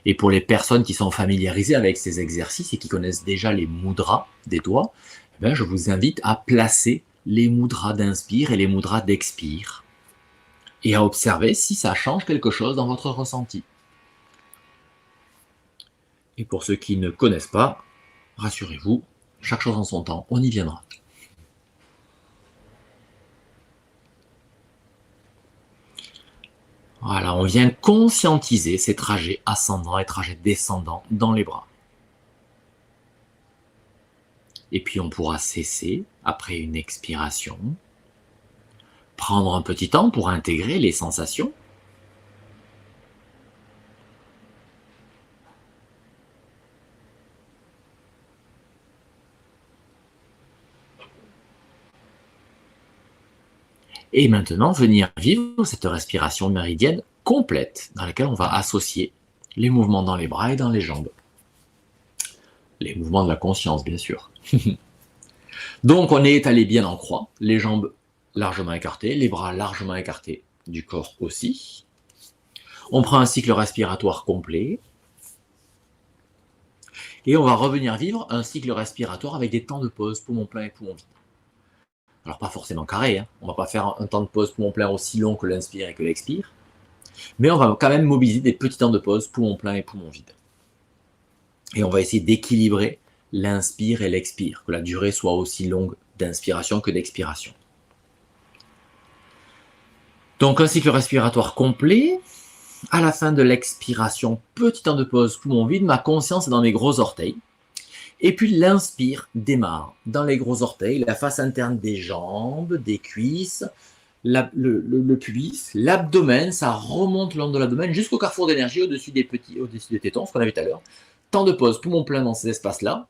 Et pour les personnes qui sont familiarisées avec ces exercices et qui connaissent déjà les mudras des doigts, je vous invite à placer les mudras d'inspire et les mudras d'expire et à observer si ça change quelque chose dans votre ressenti. Et pour ceux qui ne connaissent pas, rassurez-vous, chaque chose en son temps, on y viendra. Voilà, on vient conscientiser ces trajets ascendants et trajets descendants dans les bras. Et puis on pourra cesser après une expiration, prendre un petit temps pour intégrer les sensations. Et maintenant, venir vivre cette respiration méridienne complète dans laquelle on va associer les mouvements dans les bras et dans les jambes. Les mouvements de la conscience, bien sûr. Donc, on est étalé bien en croix, les jambes largement écartées, les bras largement écartés, du corps aussi. On prend un cycle respiratoire complet. Et on va revenir vivre un cycle respiratoire avec des temps de pause, poumon plein et poumon vide. Alors pas forcément carré, hein. On ne va pas faire un temps de pause poumon plein aussi long que l'inspire et que l'expire, mais on va quand même mobiliser des petits temps de pause poumon plein et poumon vide. Et on va essayer d'équilibrer l'inspire et l'expire, que la durée soit aussi longue d'inspiration que d'expiration. Donc un cycle respiratoire complet. À la fin de l'expiration, petit temps de pause poumon vide, ma conscience est dans mes gros orteils. Et puis l'inspire démarre dans les gros orteils, la face interne des jambes, des cuisses, le pubis, l'abdomen, ça remonte le long de l'abdomen jusqu'au carrefour d'énergie au-dessus des tétons, ce qu'on a vu tout à l'heure. Temps de pause, poumon plein dans ces espaces-là.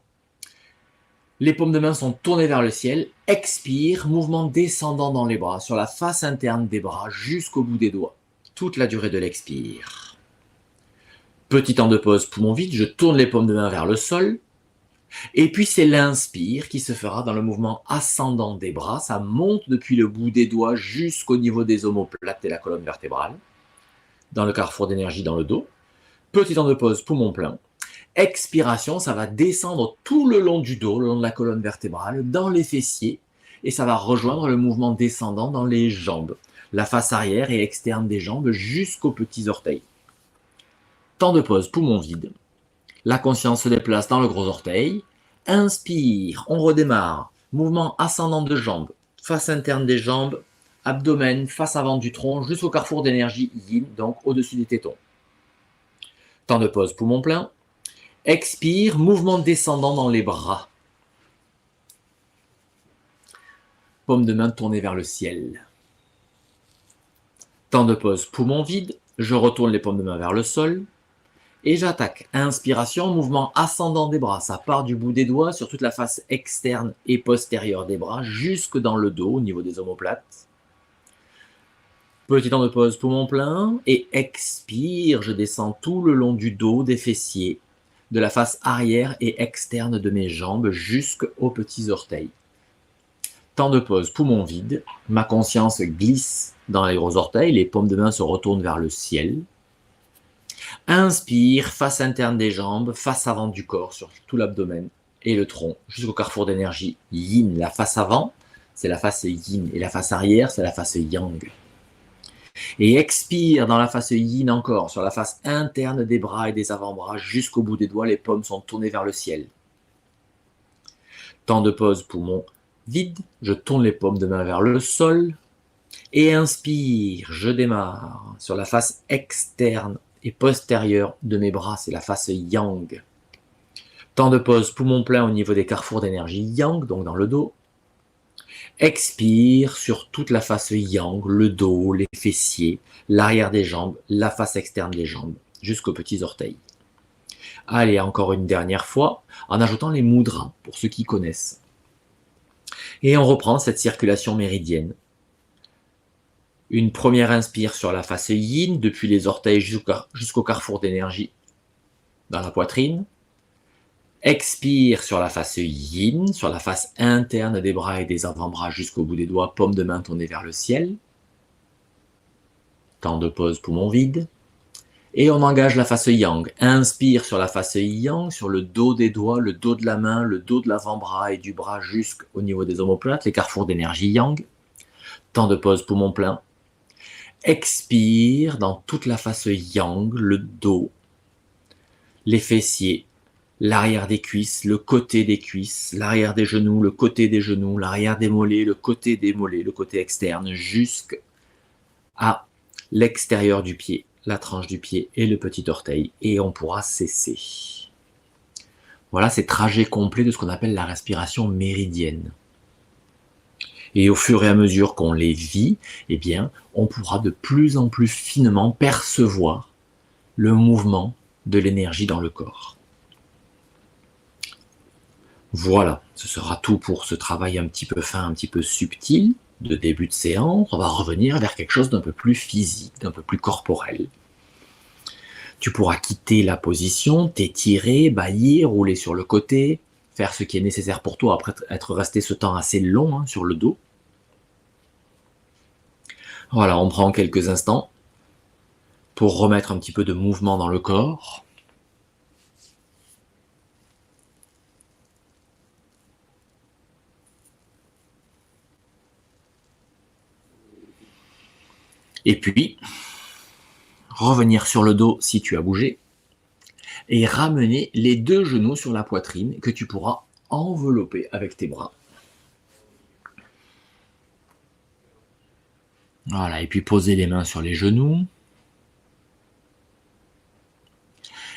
Les paumes de main sont tournées vers le ciel. Expire, mouvement descendant dans les bras, sur la face interne des bras jusqu'au bout des doigts. Toute la durée de l'expire. Petit temps de pause, poumon vide, je tourne les paumes de main vers le sol. Et puis c'est l'inspire qui se fera dans le mouvement ascendant des bras. Ça monte depuis le bout des doigts jusqu'au niveau des omoplates et la colonne vertébrale. Dans le carrefour d'énergie dans le dos. Petit temps de pause, poumon plein. Expiration, ça va descendre tout le long du dos, le long de la colonne vertébrale, dans les fessiers. Et ça va rejoindre le mouvement descendant dans les jambes. La face arrière et externe des jambes jusqu'aux petits orteils. Temps de pause, poumon vide. La conscience se déplace dans le gros orteil. Inspire, on redémarre. Mouvement ascendant de jambes. Face interne des jambes, abdomen, face avant du tronc, jusqu'au carrefour d'énergie yin, donc au-dessus des tétons. Temps de pause, poumon plein. Expire, mouvement descendant dans les bras. Paume de main tournée vers le ciel. Temps de pause, poumon vide. Je retourne les paumes de main vers le sol. Et j'attaque. Inspiration, mouvement ascendant des bras. Ça part du bout des doigts sur toute la face externe et postérieure des bras, jusque dans le dos, au niveau des omoplates. Petit temps de pause, poumon plein. Et expire, je descends tout le long du dos, des fessiers, de la face arrière et externe de mes jambes, jusqu'aux petits orteils. Temps de pause, poumon vide. Ma conscience glisse dans les gros orteils. Les paumes de main se retournent vers le ciel. Inspire, face interne des jambes, face avant du corps, sur tout l'abdomen et le tronc, jusqu'au carrefour d'énergie yin. La face avant, c'est la face yin, et la face arrière, c'est la face yang. Et expire dans la face yin encore, sur la face interne des bras et des avant-bras, jusqu'au bout des doigts, les paumes sont tournées vers le ciel. Temps de pause, poumon vide, je tourne les paumes de main vers le sol. Et inspire, je démarre sur la face externe et postérieure de mes bras, c'est la face yang. Temps de pause, poumon plein au niveau des carrefours d'énergie yang, donc dans le dos. Expire sur toute la face yang, le dos, les fessiers, l'arrière des jambes, la face externe des jambes, jusqu'aux petits orteils. Allez, encore une dernière fois, en ajoutant les mudras, pour ceux qui connaissent. Et on reprend cette circulation méridienne. Une première inspire sur la face yin, depuis les orteils jusqu'au carrefour d'énergie, dans la poitrine. Expire sur la face yin, sur la face interne des bras et des avant-bras jusqu'au bout des doigts, paume de main tournée vers le ciel. Temps de pause, poumon vide. Et on engage la face yang. Inspire sur la face yang, sur le dos des doigts, le dos de la main, le dos de l'avant-bras et du bras jusqu'au niveau des omoplates, les carrefours d'énergie yang. Temps de pause, poumon plein. Expire dans toute la face yang, le dos, les fessiers, l'arrière des cuisses, le côté des cuisses, l'arrière des genoux, le côté des genoux, l'arrière des mollets, le côté des mollets, le côté externe, jusqu'à l'extérieur du pied, la tranche du pied et le petit orteil. Et on pourra cesser. Voilà, c'est trajet complet de ce qu'on appelle la respiration méridienne. Et au fur et à mesure qu'on les vit, eh bien, on pourra de plus en plus finement percevoir le mouvement de l'énergie dans le corps. Voilà, ce sera tout pour ce travail un petit peu fin, un petit peu subtil de début de séance. On va revenir vers quelque chose d'un peu plus physique, d'un peu plus corporel. Tu pourras quitter la position, t'étirer, bâillir, rouler sur le côté, faire ce qui est nécessaire pour toi après être resté ce temps assez long sur le dos. Voilà, on prend quelques instants pour remettre un petit peu de mouvement dans le corps. Et puis, revenir sur le dos si tu as bougé et ramener les deux genoux sur la poitrine que tu pourras envelopper avec tes bras. Voilà, et puis poser les mains sur les genoux.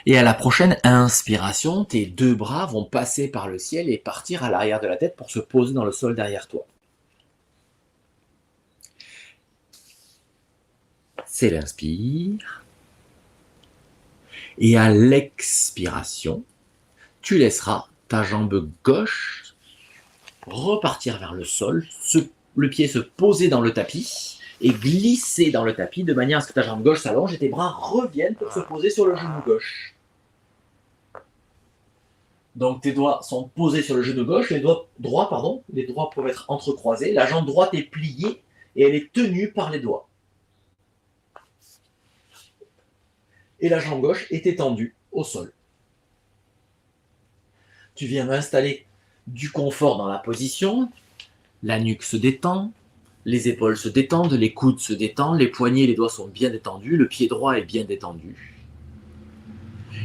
Et à la prochaine inspiration, tes deux bras vont passer par le ciel et partir à l'arrière de la tête pour se poser dans le sol derrière toi. C'est l'inspire. Et à l'expiration, tu laisseras ta jambe gauche repartir vers le sol, le pied se poser dans le tapis et glisser dans le tapis de manière à ce que ta jambe gauche s'allonge et tes bras reviennent pour se poser sur le genou gauche. Donc tes doigts sont posés sur le genou gauche, les doigts peuvent être entrecroisés, la jambe droite est pliée et elle est tenue par les doigts. Et la jambe gauche est étendue au sol. Tu viens installer du confort dans la position, la nuque se détend, les épaules se détendent, les coudes se détendent, les poignets et les doigts sont bien détendus, le pied droit est bien détendu.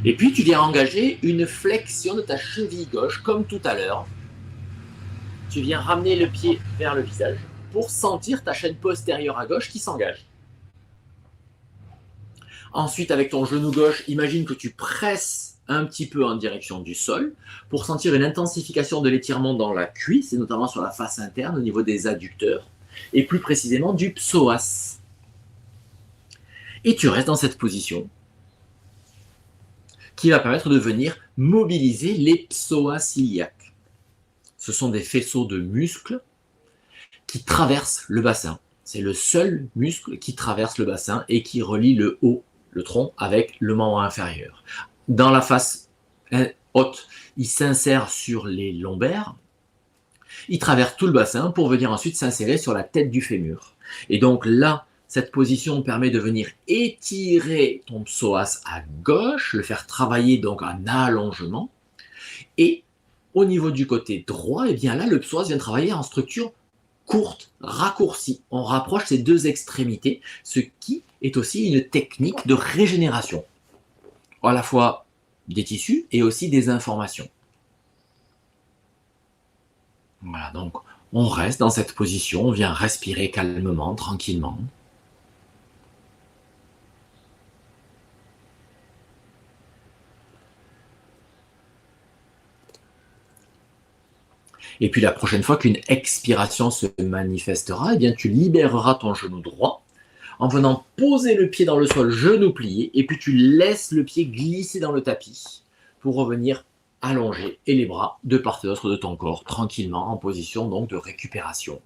Et puis tu viens engager une flexion de ta cheville gauche, comme tout à l'heure. Tu viens ramener le pied vers le visage pour sentir ta chaîne postérieure à gauche qui s'engage. Ensuite, avec ton genou gauche, imagine que tu presses un petit peu en direction du sol pour sentir une intensification de l'étirement dans la cuisse, et notamment sur la face interne au niveau des adducteurs, et plus précisément du psoas. Et tu restes dans cette position qui va permettre de venir mobiliser les psoas iliaques. Ce sont des faisceaux de muscles qui traversent le bassin. C'est le seul muscle qui traverse le bassin et qui relie le haut, le tronc, avec le membre inférieur. Dans la face haute, il s'insère sur les lombaires, il traverse tout le bassin pour venir ensuite s'insérer sur la tête du fémur. Et donc là, cette position permet de venir étirer ton psoas à gauche, le faire travailler donc en allongement. Et au niveau du côté droit, et bien là, le psoas vient travailler en structure courte, raccourcie. On rapproche ces deux extrémités, ce qui est aussi une technique de régénération, à la fois des tissus et aussi des informations. Voilà, donc On reste dans cette position, on vient respirer calmement, tranquillement. Et puis la prochaine fois qu'une expiration se manifestera, eh bien tu libéreras ton genou droit en venant poser le pied dans le sol, genou plié, et puis tu laisses le pied glisser dans le tapis pour revenir allongé et les bras de part et d'autre de ton corps, tranquillement en position donc de récupération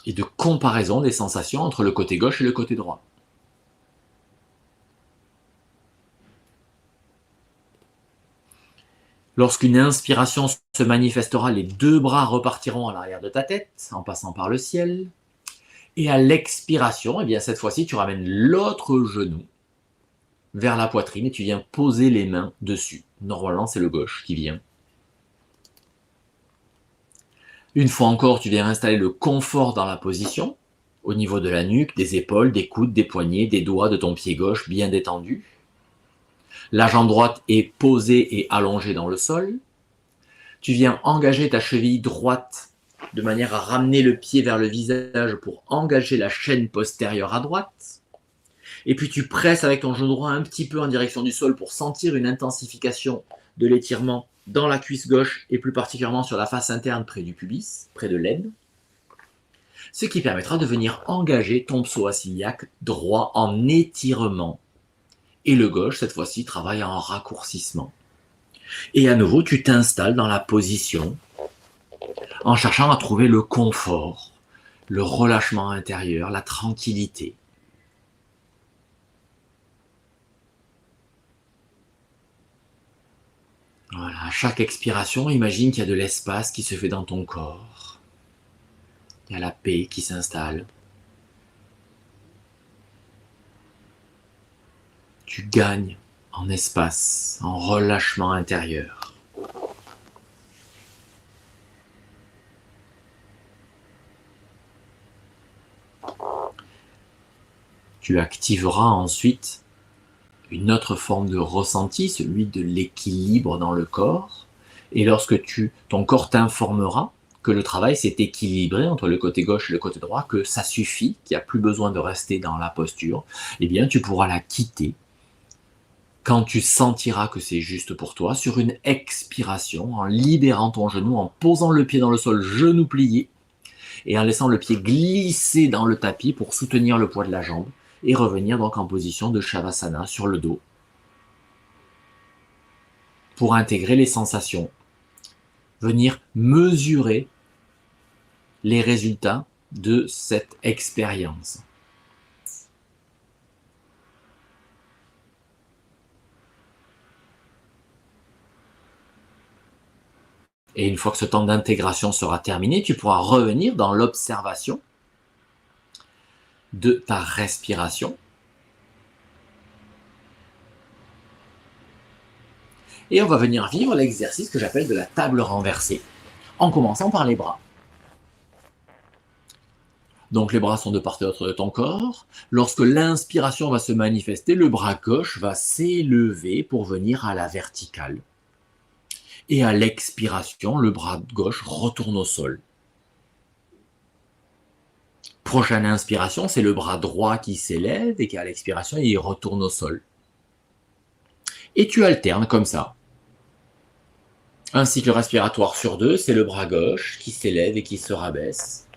et de comparaison des sensations entre le côté gauche et le côté droit. Lorsqu'une inspiration se manifestera, les deux bras repartiront à l'arrière de ta tête en passant par le ciel. Et à l'expiration, eh bien cette fois-ci, tu ramènes l'autre genou vers la poitrine et tu viens poser les mains dessus. Normalement, c'est le gauche qui vient. Une fois encore, tu viens installer le confort dans la position, au niveau de la nuque, des épaules, des coudes, des poignets, des doigts de ton pied gauche bien détendu. La jambe droite est posée et allongée dans le sol. Tu viens engager ta cheville droite de manière à ramener le pied vers le visage pour engager la chaîne postérieure à droite. Et puis tu presses avec ton genou droit un petit peu en direction du sol pour sentir une intensification de l'étirement dans la cuisse gauche et plus particulièrement sur la face interne près du pubis, près de l'aine. Ce qui permettra de venir engager ton psoas iliaque droit en étirement. Et le gauche, cette fois-ci, travaille en raccourcissement. Et à nouveau, tu t'installes dans la position en cherchant à trouver le confort, le relâchement intérieur, la tranquillité. Voilà, à chaque expiration, imagine qu'il y a de l'espace qui se fait dans ton corps. Il y a la paix qui s'installe. Tu gagnes en espace, en relâchement intérieur. Tu activeras ensuite une autre forme de ressenti, celui de l'équilibre dans le corps. Et lorsque ton corps t'informera que le travail s'est équilibré entre le côté gauche et le côté droit, que ça suffit, qu'il n'y a plus besoin de rester dans la posture, eh bien tu pourras la quitter quand tu sentiras que c'est juste pour toi, sur une expiration, en libérant ton genou, en posant le pied dans le sol, genou plié, et en laissant le pied glisser dans le tapis pour soutenir le poids de la jambe, et revenir donc en position de Shavasana sur le dos, pour intégrer les sensations, venir mesurer les résultats de cette expérience. Et une fois que ce temps d'intégration sera terminé, tu pourras revenir dans l'observation de ta respiration. Et on va venir vivre l'exercice que j'appelle de la table renversée, en commençant par les bras. Donc les bras sont de part et d'autre de ton corps. Lorsque l'inspiration va se manifester, le bras gauche va s'élever pour venir à la verticale. Et à l'expiration, le bras gauche retourne au sol. Prochaine inspiration, c'est le bras droit qui s'élève et qu'à l'expiration, il retourne au sol. Et tu alternes comme ça. Un cycle respiratoire sur 2, c'est le bras gauche qui s'élève et qui se rabaisse.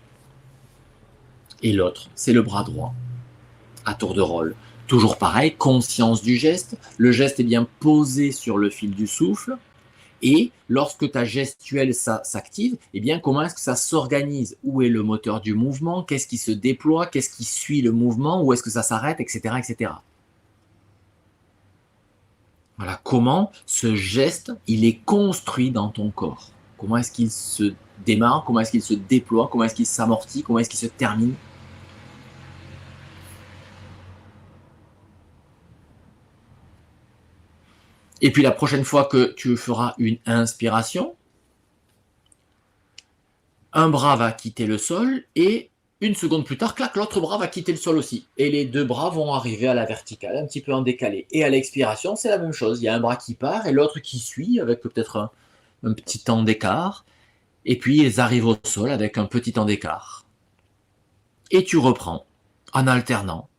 Et l'autre, c'est le bras droit, à tour de rôle. Toujours pareil, conscience du geste. Le geste est bien posé sur le fil du souffle. Et lorsque ta gestuelle s'active, eh bien, comment est-ce que ça s'organise? Où est le moteur du mouvement? Qu'est-ce qui se déploie? Qu'est-ce qui suit le mouvement? Où est-ce que ça s'arrête? Etc., etc. Voilà, comment ce geste, il est construit dans ton corps? Comment est-ce qu'il se démarre? Comment est-ce qu'il se déploie? Comment est-ce qu'il s'amortit? Comment est-ce qu'il se termine? Et puis la prochaine fois que tu feras une inspiration, un bras va quitter le sol et une seconde plus tard, clac, l'autre bras va quitter le sol aussi. Et les deux bras vont arriver à la verticale, un petit peu en décalé. Et à l'expiration, c'est la même chose. Il y a un bras qui part et l'autre qui suit avec peut-être un petit temps d'écart, et puis ils arrivent au sol avec un petit temps d'écart. Et tu reprends en alternant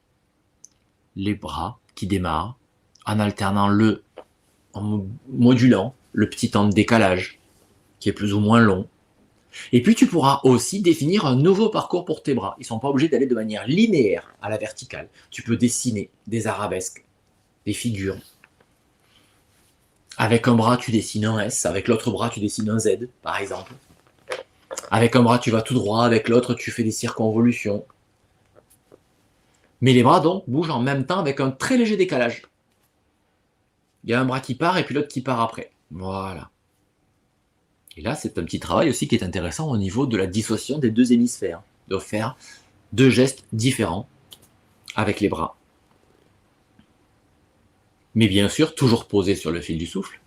les bras qui démarrent, en alternant en modulant le petit temps de décalage qui est plus ou moins long. Et puis tu pourras aussi définir un nouveau parcours pour tes bras. Ils ne sont pas obligés d'aller de manière linéaire à la verticale. Tu peux dessiner des arabesques, des figures. Avec un bras, tu dessines un S, avec l'autre bras, tu dessines un Z, par exemple. Avec un bras, tu vas tout droit, avec l'autre, tu fais des circonvolutions. Mais les bras, donc, bougent en même temps avec un très léger décalage. Il y a un bras qui part et puis l'autre qui part après. Voilà. Et là, c'est un petit travail aussi qui est intéressant au niveau de la dissociation des deux hémisphères. De faire deux gestes différents avec les bras. Mais bien sûr, toujours posé sur le fil du souffle.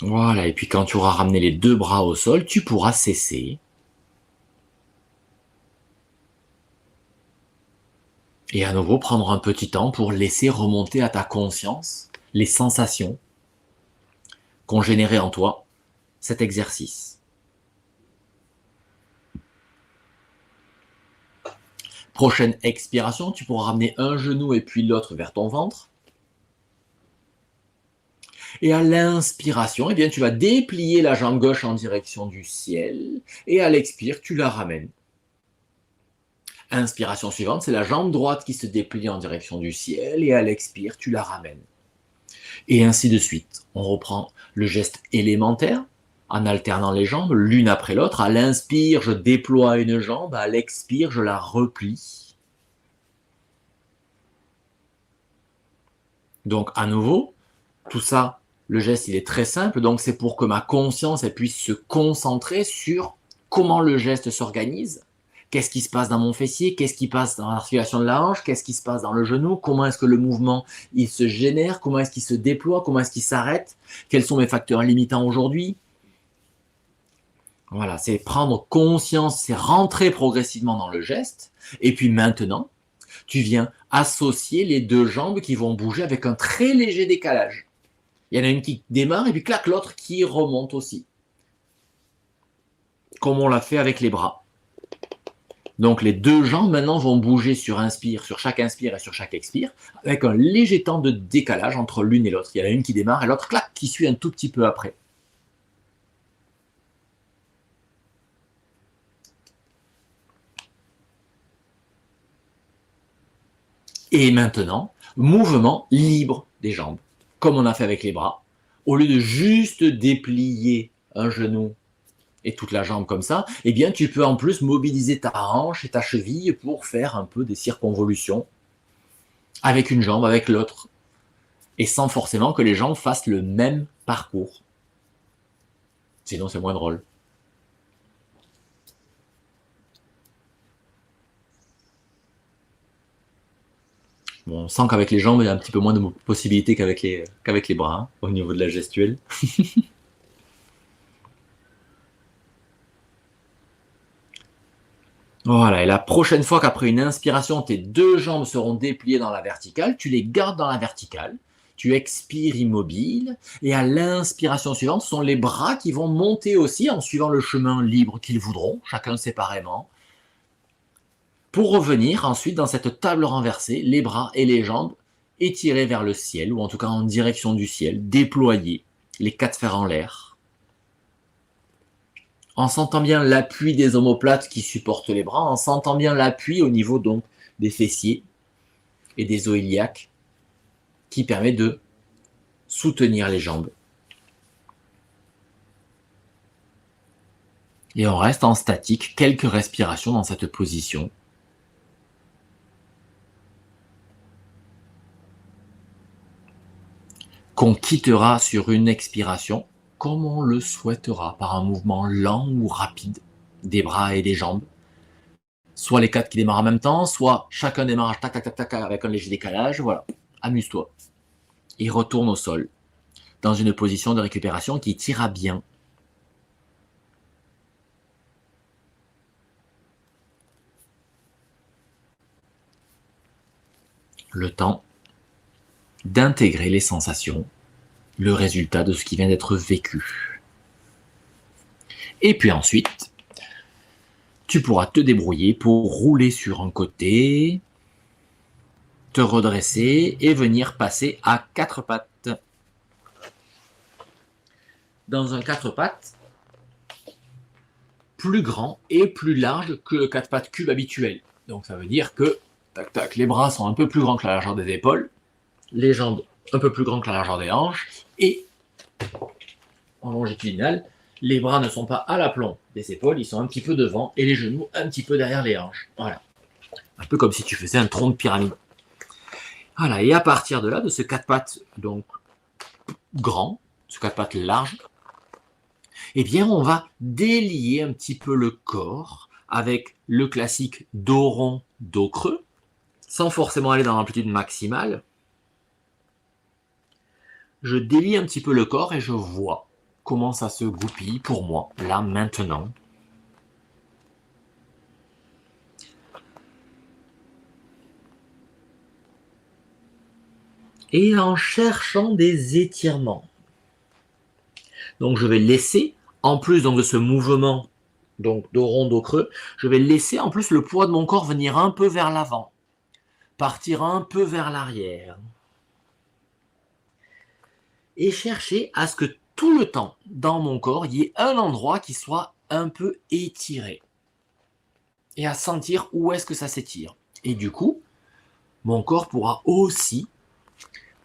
Voilà, et puis quand tu auras ramené les deux bras au sol, tu pourras cesser. Et à nouveau, prendre un petit temps pour laisser remonter à ta conscience les sensations qu'ont généré en toi cet exercice. Prochaine expiration, tu pourras ramener un genou et puis l'autre vers ton ventre. Et à l'inspiration, eh bien, tu vas déplier la jambe gauche en direction du ciel. Et à l'expire, tu la ramènes. Inspiration suivante, c'est la jambe droite qui se déplie en direction du ciel. Et à l'expire, tu la ramènes. Et ainsi de suite. On reprend le geste élémentaire en alternant les jambes l'une après l'autre. À l'inspire, je déploie une jambe. À l'expire, je la replie. Donc, à nouveau, tout ça, le geste, il est très simple. Donc, c'est pour que ma conscience elle puisse se concentrer sur comment le geste s'organise. Qu'est-ce qui se passe dans mon fessier? Qu'est-ce qui passe dans l'articulation de la hanche? Qu'est-ce qui se passe dans le genou? Comment est-ce que le mouvement il se génère? Comment est-ce qu'il se déploie? Comment est-ce qu'il s'arrête? Quels sont mes facteurs limitants aujourd'hui? Voilà, c'est prendre conscience, c'est rentrer progressivement dans le geste. Et puis maintenant, tu viens associer les deux jambes qui vont bouger avec un très léger décalage. Il y en a une qui démarre et puis clac, l'autre qui remonte aussi. Comme on l'a fait avec les bras. Donc les deux jambes maintenant vont bouger sur inspire, sur chaque inspire et sur chaque expire, avec un léger temps de décalage entre l'une et l'autre. Il y en a une qui démarre et l'autre, clac, qui suit un tout petit peu après. Et maintenant, mouvement libre des jambes, comme on a fait avec les bras. Au lieu de juste déplier un genou et toute la jambe comme ça, eh bien tu peux en plus mobiliser ta hanche et ta cheville pour faire un peu des circonvolutions avec une jambe, avec l'autre, et sans forcément que les jambes fassent le même parcours. Sinon c'est moins drôle. Bon, on sent qu'avec les jambes, il y a un petit peu moins de possibilités qu'avec les bras, hein, au niveau de la gestuelle. Voilà, et la prochaine fois qu'après une inspiration, tes deux jambes seront dépliées dans la verticale, tu les gardes dans la verticale, tu expires immobile, et à l'inspiration suivante, ce sont les bras qui vont monter aussi en suivant le chemin libre qu'ils voudront, chacun séparément, pour revenir ensuite dans cette table renversée, les bras et les jambes étirés vers le ciel, ou en tout cas en direction du ciel, déployés, les quatre fers en l'air, en sentant bien l'appui des omoplates qui supportent les bras, en sentant bien l'appui au niveau donc des fessiers et des os iliaques qui permet de soutenir les jambes. Et on reste en statique quelques respirations dans cette position. Qu'on quittera sur une expiration comme on le souhaitera, par un mouvement lent ou rapide des bras et des jambes. Soit les quatre qui démarrent en même temps, soit chacun démarre tac tac tac tac avec un léger décalage. Voilà, amuse-toi. Et retourne au sol, dans une position de récupération qui t'ira bien. le temps d'intégrer les sensations, le résultat de ce qui vient d'être vécu. Et puis ensuite, tu pourras te débrouiller pour rouler sur un côté, te redresser et venir passer à quatre pattes. Dans un quatre pattes plus grand et plus large que le quatre pattes cube habituel. Donc ça veut dire que tac, tac, les bras sont un peu plus grands que la largeur des épaules, les jambes un peu plus grands que la largeur des hanches, et en longitudinal, les bras ne sont pas à l'aplomb des épaules, ils sont un petit peu devant, et les genoux un petit peu derrière les hanches. Voilà. Un peu comme si tu faisais un tronc de pyramide. Voilà, et à partir de là, de ce quatre pattes donc grand, ce quatre pattes large, eh bien on va délier un petit peu le corps avec le classique dos rond, dos creux, sans forcément aller dans l'amplitude maximale. Je délie un petit peu le corps et je vois comment ça se goupille pour moi, là, maintenant. Et en cherchant des étirements. Donc je vais laisser, en plus donc, de ce mouvement, donc dos rond, dos creux, je vais laisser en plus le poids de mon corps venir un peu vers l'avant, partir un peu vers l'arrière. Et chercher à ce que tout le temps, dans mon corps, il y ait un endroit qui soit un peu étiré. Et à sentir où est-ce que ça s'étire. Et du coup, mon corps pourra aussi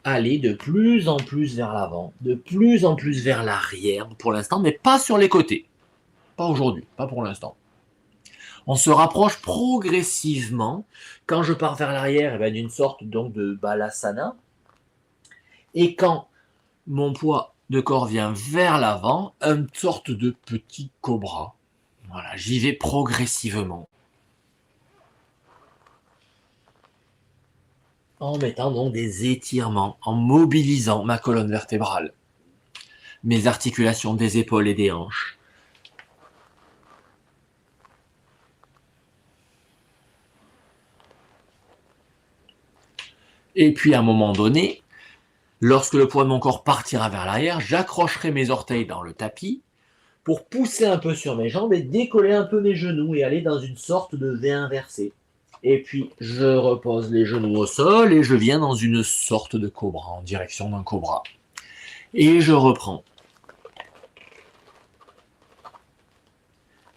aller de plus en plus vers l'avant, de plus en plus vers l'arrière pour l'instant, mais pas sur les côtés. Pas aujourd'hui, pas pour l'instant. On se rapproche progressivement. Quand je pars vers l'arrière, eh bien, d'une sorte donc de balasana. Et quand mon poids de corps vient vers l'avant, une sorte de petit cobra. Voilà, j'y vais progressivement. En mettant donc des étirements, en mobilisant ma colonne vertébrale, mes articulations des épaules et des hanches. Et puis à un moment donné, lorsque le poids de mon corps partira vers l'arrière, j'accrocherai mes orteils dans le tapis pour pousser un peu sur mes jambes et décoller un peu mes genoux et aller dans une sorte de V inversé. Et puis je repose les genoux au sol et je viens dans une sorte de cobra, en direction d'un cobra. Et je reprends.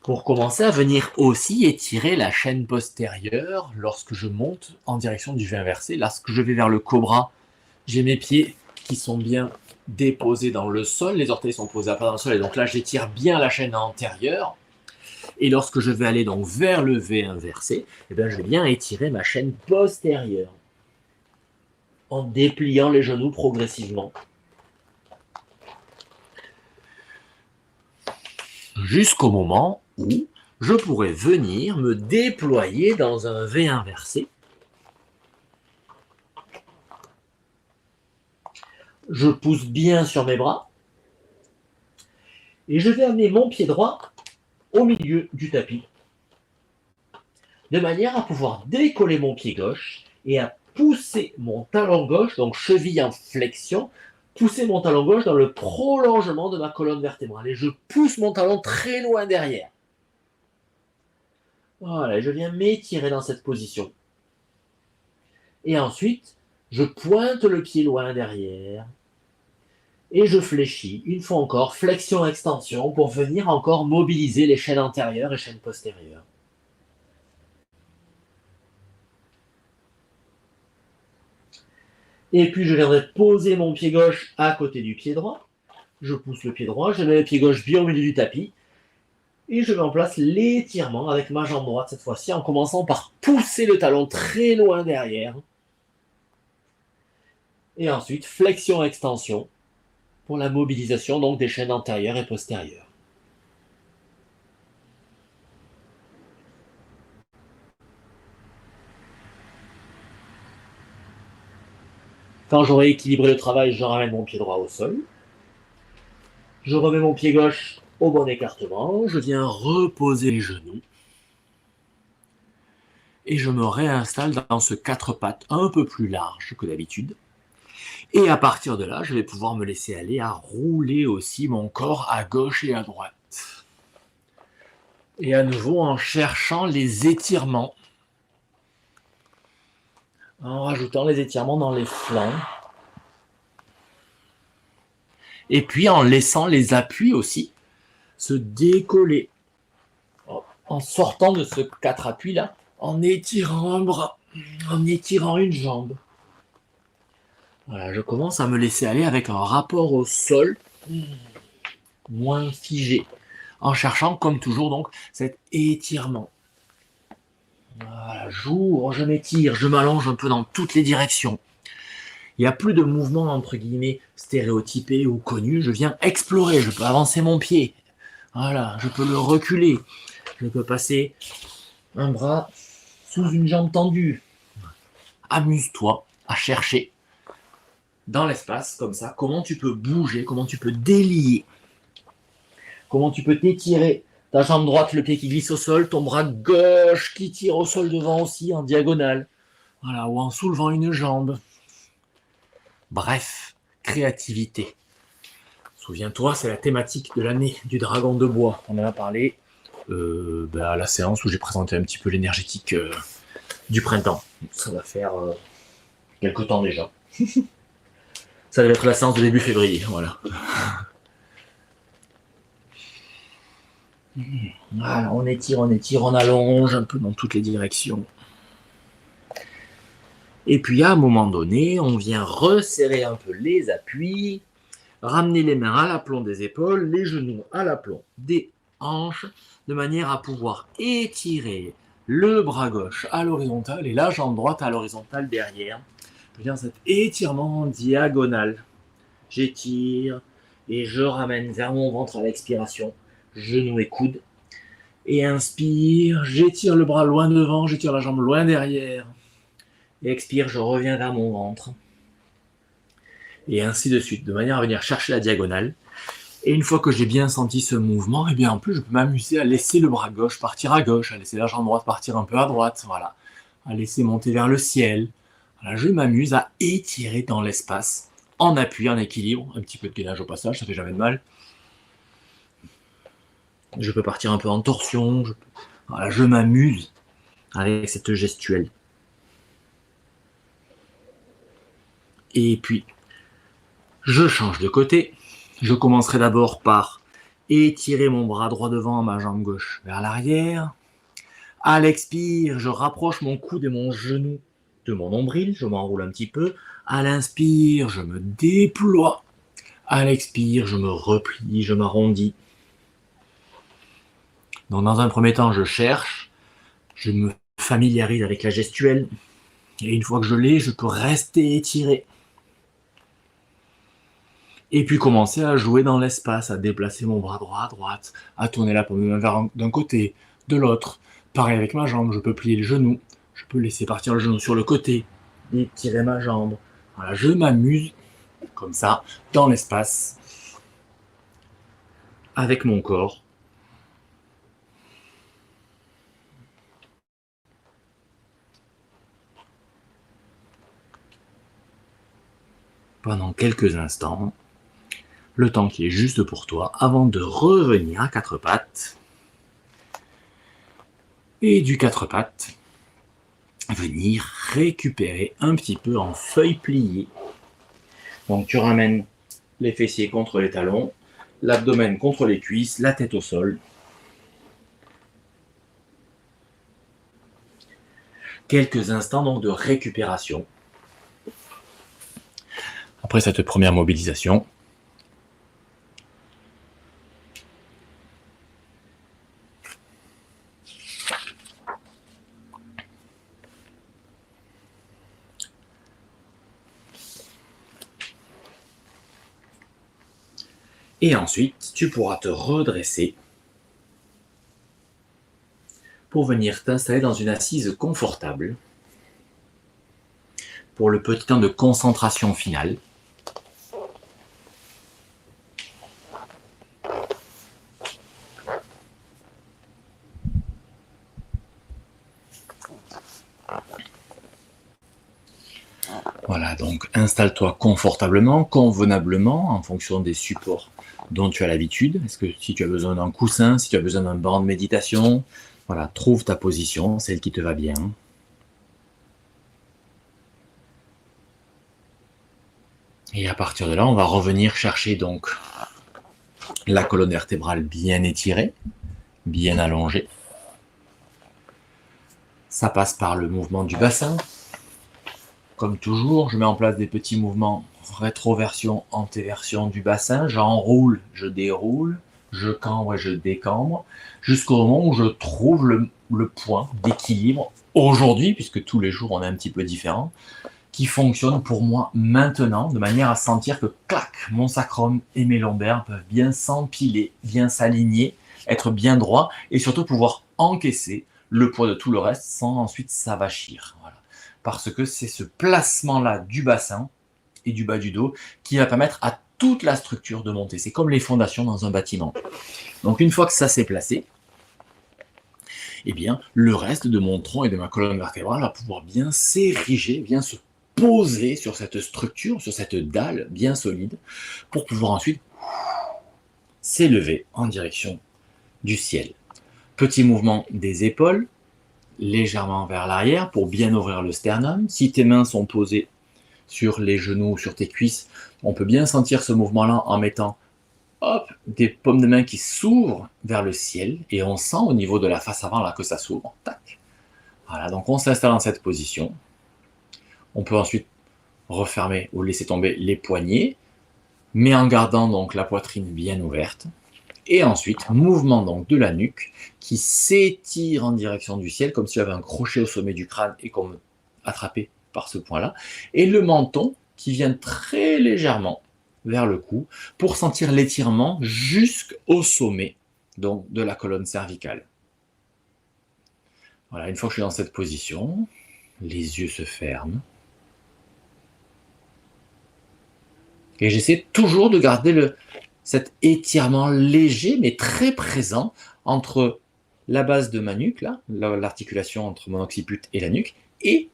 Pour commencer à venir aussi étirer la chaîne postérieure lorsque je monte en direction du V inversé. Lorsque je vais vers le cobra, j'ai mes pieds qui sont bien déposés dans le sol, les orteils sont posés à plat dans le sol, et donc là j'étire bien la chaîne antérieure. Et lorsque je vais aller donc vers le V inversé, eh bien, je vais bien étirer ma chaîne postérieure en dépliant les genoux progressivement. Jusqu'au moment où je pourrais venir me déployer dans un V inversé. Je pousse bien sur mes bras et je vais amener mon pied droit au milieu du tapis, de manière à pouvoir décoller mon pied gauche et à pousser mon talon gauche, donc cheville en flexion, pousser mon talon gauche dans le prolongement de ma colonne vertébrale. Et je pousse mon talon très loin derrière. Voilà, je viens m'étirer dans cette position. Et ensuite, je pointe le pied loin derrière. Et je fléchis, une fois encore, flexion-extension, pour venir encore mobiliser les chaînes antérieures et chaînes postérieures. Et puis je viendrai poser mon pied gauche à côté du pied droit. Je pousse le pied droit, je mets le pied gauche bien au milieu du tapis. Et je mets en place l'étirement avec ma jambe droite cette fois-ci, en commençant par pousser le talon très loin derrière. Et ensuite, flexion-extension pour la mobilisation donc des chaînes antérieures et postérieures. Quand j'aurai équilibré le travail, je ramène mon pied droit au sol. Je remets mon pied gauche au bon écartement. Je viens reposer les genoux. et je me réinstalle dans ce 4 pattes un peu plus large que d'habitude. Et à partir de là, je vais pouvoir me laisser aller à rouler aussi mon corps à gauche et à droite. Et à nouveau en cherchant les étirements, en rajoutant les étirements dans les flancs. Et puis en laissant les appuis aussi se décoller. En sortant de ce 4 appuis là, en étirant un bras, en étirant une jambe. Voilà, je commence à me laisser aller avec un rapport au sol moins figé, en cherchant comme toujours donc cet étirement. Voilà, j'ouvre, je m'étire, je m'allonge un peu dans toutes les directions. Il n'y a plus de mouvement entre guillemets stéréotypé ou connu, je viens explorer, je peux avancer mon pied. Voilà, je peux le reculer, je peux passer un bras sous une jambe tendue. Amuse-toi à chercher dans l'espace, comme ça, comment tu peux bouger, comment tu peux délier, comment tu peux t'étirer. Ta jambe droite, le pied qui glisse au sol, ton bras gauche qui tire au sol devant aussi, en diagonale. Voilà, ou en soulevant une jambe. Bref, créativité. Souviens-toi, c'est la thématique de l'année du dragon de bois. On en a parlé à la séance où j'ai présenté un petit peu l'énergétique du printemps. Ça va faire quelque temps déjà. Ça devait être la séance de début février, voilà. Voilà, on étire, on allonge un peu dans toutes les directions. Et puis à un moment donné, on vient resserrer un peu les appuis, ramener les mains à l'aplomb des épaules, les genoux à l'aplomb des hanches, de manière à pouvoir étirer le bras gauche à l'horizontale et la jambe droite à l'horizontale derrière. Je viens cet étirement en diagonale. J'étire et je ramène vers mon ventre à l'expiration, genoux et coudes. Et inspire, j'étire le bras loin devant, j'étire la jambe loin derrière. Et expire, je reviens vers mon ventre. Et ainsi de suite, de manière à venir chercher la diagonale. Et une fois que j'ai bien senti ce mouvement, et bien en plus je peux m'amuser à laisser le bras gauche partir à gauche, à laisser la jambe droite partir un peu à droite, voilà, à laisser monter vers le ciel. Voilà, je m'amuse à étirer dans l'espace, en appui, en équilibre, un petit peu de gainage au passage, ça fait jamais de mal. Je peux partir un peu en torsion, voilà, je m'amuse avec cette gestuelle. Et puis, je change de côté. Je commencerai d'abord par étirer mon bras droit devant, ma jambe gauche vers l'arrière. À l'expire, je rapproche mon coude et mon genou de mon nombril, je m'enroule un petit peu. À l'inspire, je me déploie. À l'expire, je me replie, je m'arrondis. Donc dans un premier temps, je cherche, je me familiarise avec la gestuelle. Et une fois que je l'ai, je peux rester étiré. Et puis commencer à jouer dans l'espace, à déplacer mon bras droit à droite, à tourner la paume de main d'un côté, de l'autre. Pareil avec ma jambe, je peux plier le genou, je peux laisser partir le genou sur le côté, étirer ma jambe. Voilà, je m'amuse comme ça, dans l'espace, avec mon corps. Pendant quelques instants, le temps qui est juste pour toi, avant de revenir à quatre pattes. Et du quatre pattes, venir récupérer un petit peu en feuille pliée. Donc tu ramènes les fessiers contre les talons, l'abdomen contre les cuisses, la tête au sol. Quelques instants donc de récupération. Après cette première mobilisation, et ensuite, tu pourras te redresser pour venir t'installer dans une assise confortable pour le petit temps de concentration finale. Voilà, donc installe-toi confortablement, convenablement, en fonction des supports dont tu as l'habitude. Est-ce que si tu as besoin d'un coussin, si tu as besoin d'un banc de méditation, voilà, trouve ta position, celle qui te va bien. Et à partir de là, on va revenir chercher donc la colonne vertébrale bien étirée, bien allongée. Ça passe par le mouvement du bassin. Comme toujours, je mets en place des petits mouvements rétroversion, antéversion du bassin. J'enroule, je déroule, je cambre et je décambre, jusqu'au moment où je trouve le point d'équilibre aujourd'hui, puisque tous les jours on est un petit peu différent, qui fonctionne pour moi maintenant, de manière à sentir que, clac, mon sacrum et mes lombaires peuvent bien s'empiler, bien s'aligner, être bien droits, et surtout pouvoir encaisser le poids de tout le reste sans ensuite s'avachir. Voilà. Parce que c'est ce placement-là du bassin et du bas du dos qui va permettre à toute la structure de monter. C'est comme les fondations dans un bâtiment. Donc une fois que ça s'est placé, eh bien, le reste de mon tronc et de ma colonne vertébrale va pouvoir bien s'ériger, bien se poser sur cette structure, sur cette dalle bien solide, pour pouvoir ensuite s'élever en direction du ciel. Petit mouvement des épaules, légèrement vers l'arrière pour bien ouvrir le sternum. Si tes mains sont posées sur les genoux, sur tes cuisses, on peut bien sentir ce mouvement-là en mettant hop, des paumes de main qui s'ouvrent vers le ciel et on sent au niveau de la face avant là que ça s'ouvre. Tac. Voilà, donc on s'installe dans cette position. On peut ensuite refermer ou laisser tomber les poignets, mais en gardant donc la poitrine bien ouverte. Et ensuite, mouvement donc de la nuque qui s'étire en direction du ciel, comme s'il y avait un crochet au sommet du crâne et qu'on me attrapait par ce point-là. Et le menton qui vient très légèrement vers le cou pour sentir l'étirement jusqu'au sommet donc, de la colonne cervicale. Voilà, une fois que je suis dans cette position, les yeux se ferment. Et j'essaie toujours de garder cet étirement léger, mais très présent, entre la base de ma nuque, là, l'articulation entre mon occiput et la nuque, et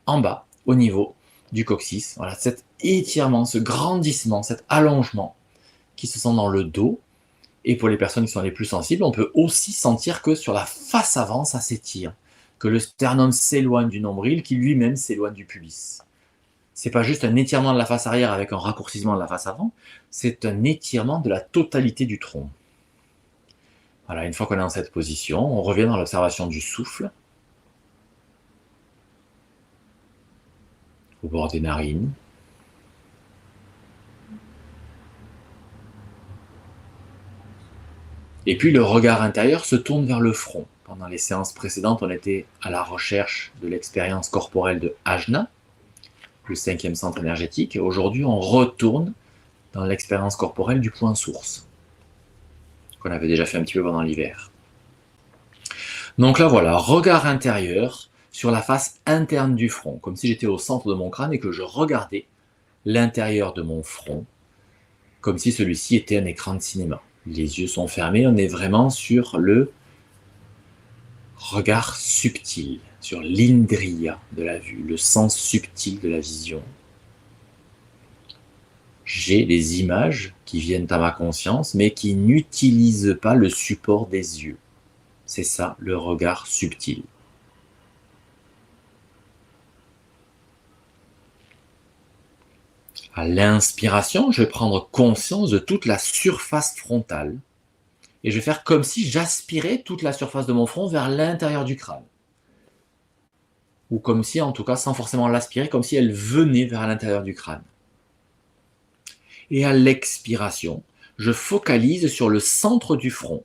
en bas, au niveau du coccyx. Voilà, cet étirement, ce grandissement, cet allongement qui se sent dans le dos. Et pour les personnes qui sont les plus sensibles, on peut aussi sentir que sur la face avant, ça s'étire, que le sternum s'éloigne du nombril, qui lui-même s'éloigne du pubis. C'est pas juste un étirement de la face arrière avec un raccourcissement de la face avant, c'est un étirement de la totalité du tronc. Voilà, une fois qu'on est dans cette position, on revient dans l'observation du souffle, au bord des narines. Et puis le regard intérieur se tourne vers le front. Pendant les séances précédentes, on était à la recherche de l'expérience corporelle de Ajna, le 5e centre énergétique, et aujourd'hui on retourne dans l'expérience corporelle du point source, qu'on avait déjà fait un petit peu pendant l'hiver. Donc là voilà, regard intérieur sur la face interne du front, comme si j'étais au centre de mon crâne et que je regardais l'intérieur de mon front, comme si celui-ci était un écran de cinéma. Les yeux sont fermés, on est vraiment sur le regard subtil, sur l'indriya de la vue, le sens subtil de la vision. J'ai des images qui viennent à ma conscience, mais qui n'utilisent pas le support des yeux. C'est ça, le regard subtil. À l'inspiration, je vais prendre conscience de toute la surface frontale et je vais faire comme si j'aspirais toute la surface de mon front vers l'intérieur du crâne. Ou comme si, en tout cas, sans forcément l'aspirer, comme si elle venait vers l'intérieur du crâne. Et à l'expiration, je focalise sur le centre du front.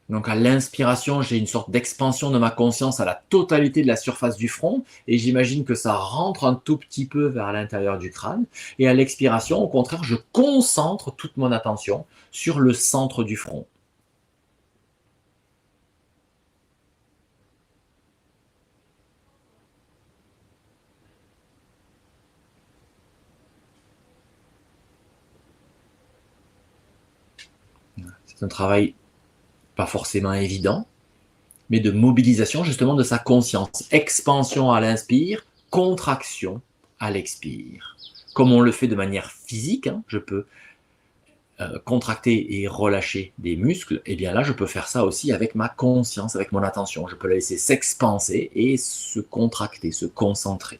Donc à l'inspiration, j'ai une sorte d'expansion de ma conscience à la totalité de la surface du front et j'imagine que ça rentre un tout petit peu vers l'intérieur du crâne. Et à l'expiration, au contraire, je concentre toute mon attention sur le centre du front. C'est un travail pas forcément évident, mais de mobilisation justement de sa conscience. Expansion à l'inspire, contraction à l'expire. Comme on le fait de manière physique, hein, je peux contracter et relâcher des muscles, et bien là, je peux faire ça aussi avec ma conscience, avec mon attention. Je peux la laisser s'expanser et se contracter, se concentrer.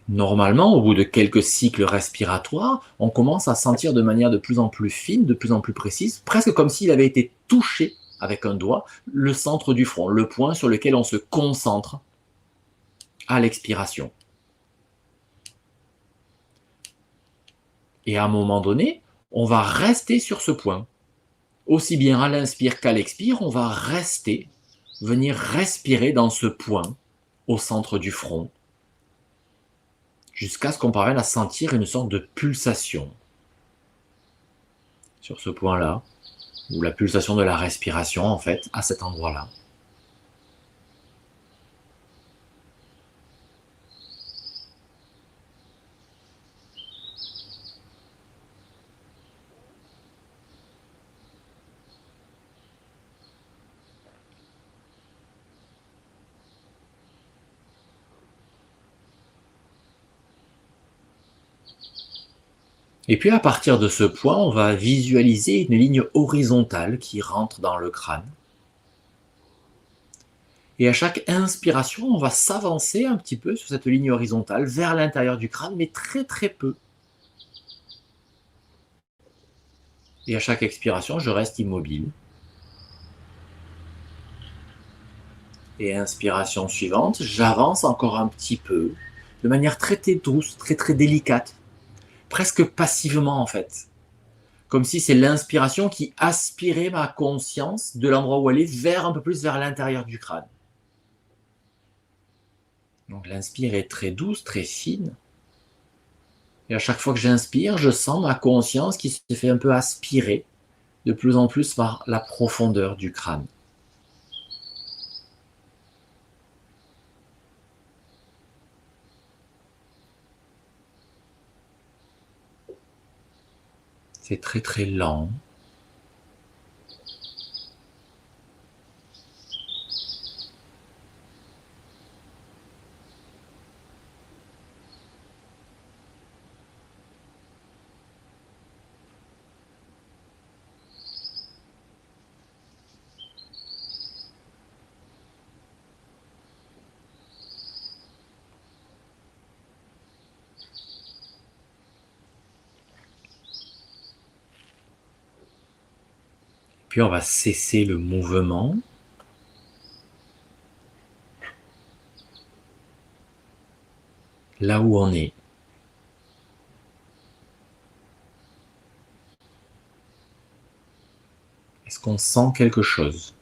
Normalement, au bout de quelques cycles respiratoires, on commence à sentir de manière de plus en plus fine, de plus en plus précise, presque comme s'il avait été touché avec un doigt, le centre du front, le point sur lequel on se concentre à l'expiration. Et à un moment donné, on va rester sur ce point. Aussi bien à l'inspire qu'à l'expire, on va rester, venir respirer dans ce point au centre du front, jusqu'à ce qu'on parvienne à sentir une sorte de pulsation sur ce point-là, ou la pulsation de la respiration en fait, à cet endroit-là. Et puis à partir de ce point, on va visualiser une ligne horizontale qui rentre dans le crâne. Et à chaque inspiration, on va s'avancer un petit peu sur cette ligne horizontale vers l'intérieur du crâne, mais très très peu. Et à chaque expiration, je reste immobile. Et inspiration suivante, j'avance encore un petit peu, de manière très très douce, très très délicate, presque passivement en fait. Comme si c'est l'inspiration qui aspirait ma conscience de l'endroit où elle est vers un peu plus vers l'intérieur du crâne. Donc l'inspire est très douce, très fine. Et à chaque fois que j'inspire, je sens ma conscience qui se fait un peu aspirer de plus en plus vers la profondeur du crâne. C'est très très lent. Puis on va cesser le mouvement. Là où on est. Est-ce qu'on sent quelque chose?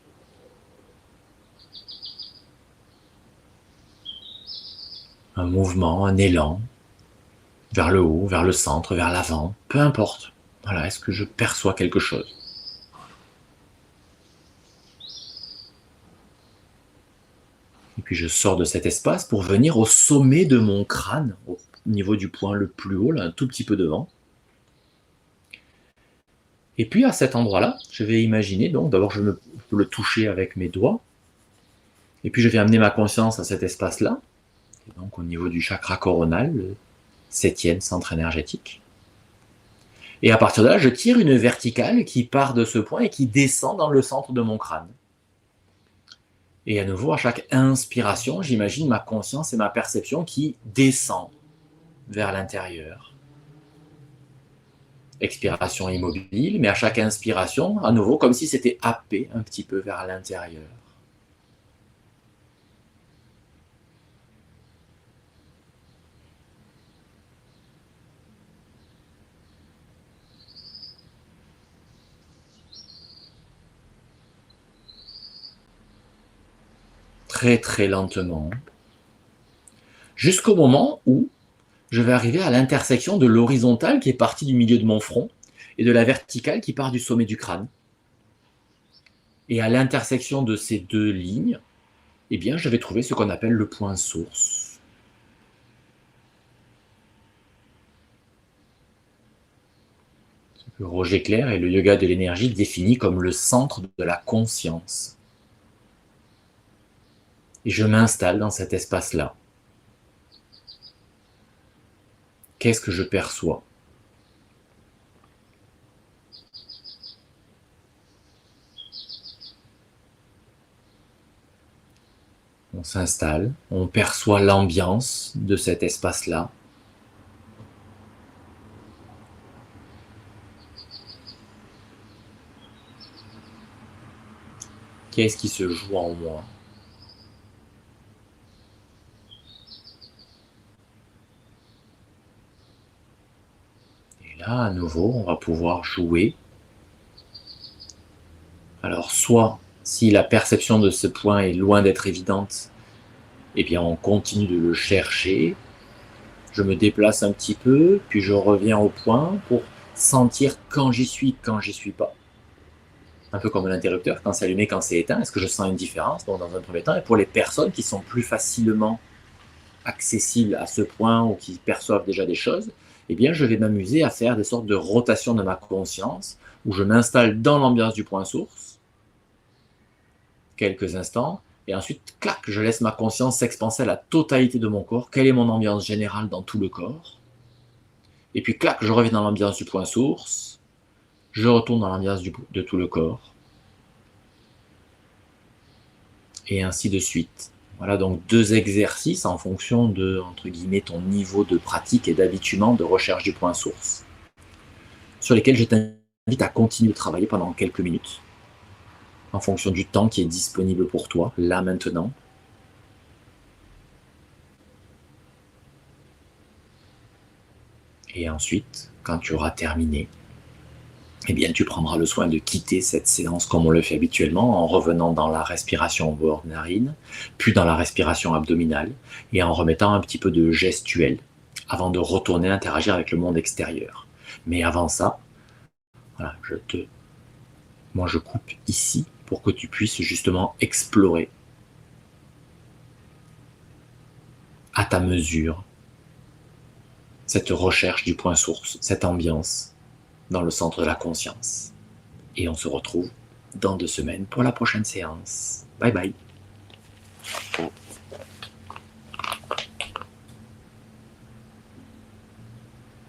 Un mouvement, un élan, vers le haut, vers le centre, vers l'avant, peu importe. Voilà, est-ce que je perçois quelque chose? Et puis je sors de cet espace pour venir au sommet de mon crâne, au niveau du point le plus haut, là, un tout petit peu devant. Et puis à cet endroit-là, je vais imaginer, donc d'abord je peux le toucher avec mes doigts, et puis je vais amener ma conscience à cet espace-là, donc au niveau du chakra coronal, le 7e centre énergétique. Et à partir de là, je tire une verticale qui part de ce point et qui descend dans le centre de mon crâne. Et à nouveau, à chaque inspiration, j'imagine ma conscience et ma perception qui descendent vers l'intérieur. Expiration immobile, mais à chaque inspiration, à nouveau, comme si c'était happé un petit peu vers l'intérieur. Très très lentement, jusqu'au moment où je vais arriver à l'intersection de l'horizontale qui est partie du milieu de mon front et de la verticale qui part du sommet du crâne. Et à l'intersection de ces deux lignes, eh bien, je vais trouver ce qu'on appelle le point source. Le Roger Clair est le yoga de l'énergie défini comme le centre de la conscience. Et je m'installe dans cet espace-là. Qu'est-ce que je perçois? On s'installe, on perçoit l'ambiance de cet espace-là. Qu'est-ce qui se joue en moi? Et là, à nouveau, on va pouvoir jouer. Alors, soit, si la perception de ce point est loin d'être évidente, eh bien, on continue de le chercher. Je me déplace un petit peu, puis je reviens au point pour sentir quand j'y suis pas. Un peu comme un interrupteur, quand c'est allumé, quand c'est éteint. Est-ce que je sens une différence? Bon, dans un premier temps. Et pour les personnes qui sont plus facilement accessibles à ce point ou qui perçoivent déjà des choses, eh bien, je vais m'amuser à faire des sortes de rotations de ma conscience où je m'installe dans l'ambiance du point source quelques instants et ensuite, clac, je laisse ma conscience s'expanser à la totalité de mon corps. Quelle est mon ambiance générale dans tout le corps? Et puis, clac, je reviens dans l'ambiance du point source. Je retourne dans l'ambiance de tout le corps. Et ainsi de suite. Voilà donc 2 exercices en fonction de, entre guillemets, ton niveau de pratique et d'habituement de recherche du point source, sur lesquels je t'invite à continuer de travailler pendant quelques minutes, en fonction du temps qui est disponible pour toi, là maintenant. Et ensuite, quand tu auras terminé, eh bien, tu prendras le soin de quitter cette séance comme on le fait habituellement, en revenant dans la respiration au bord de narine, puis dans la respiration abdominale, et en remettant un petit peu de gestuel, avant de retourner interagir avec le monde extérieur. Mais avant ça, voilà, moi je coupe ici pour que tu puisses justement explorer à ta mesure cette recherche du point source, cette ambiance dans le centre de la conscience. Et on se retrouve dans 2 semaines pour la prochaine séance. Bye bye.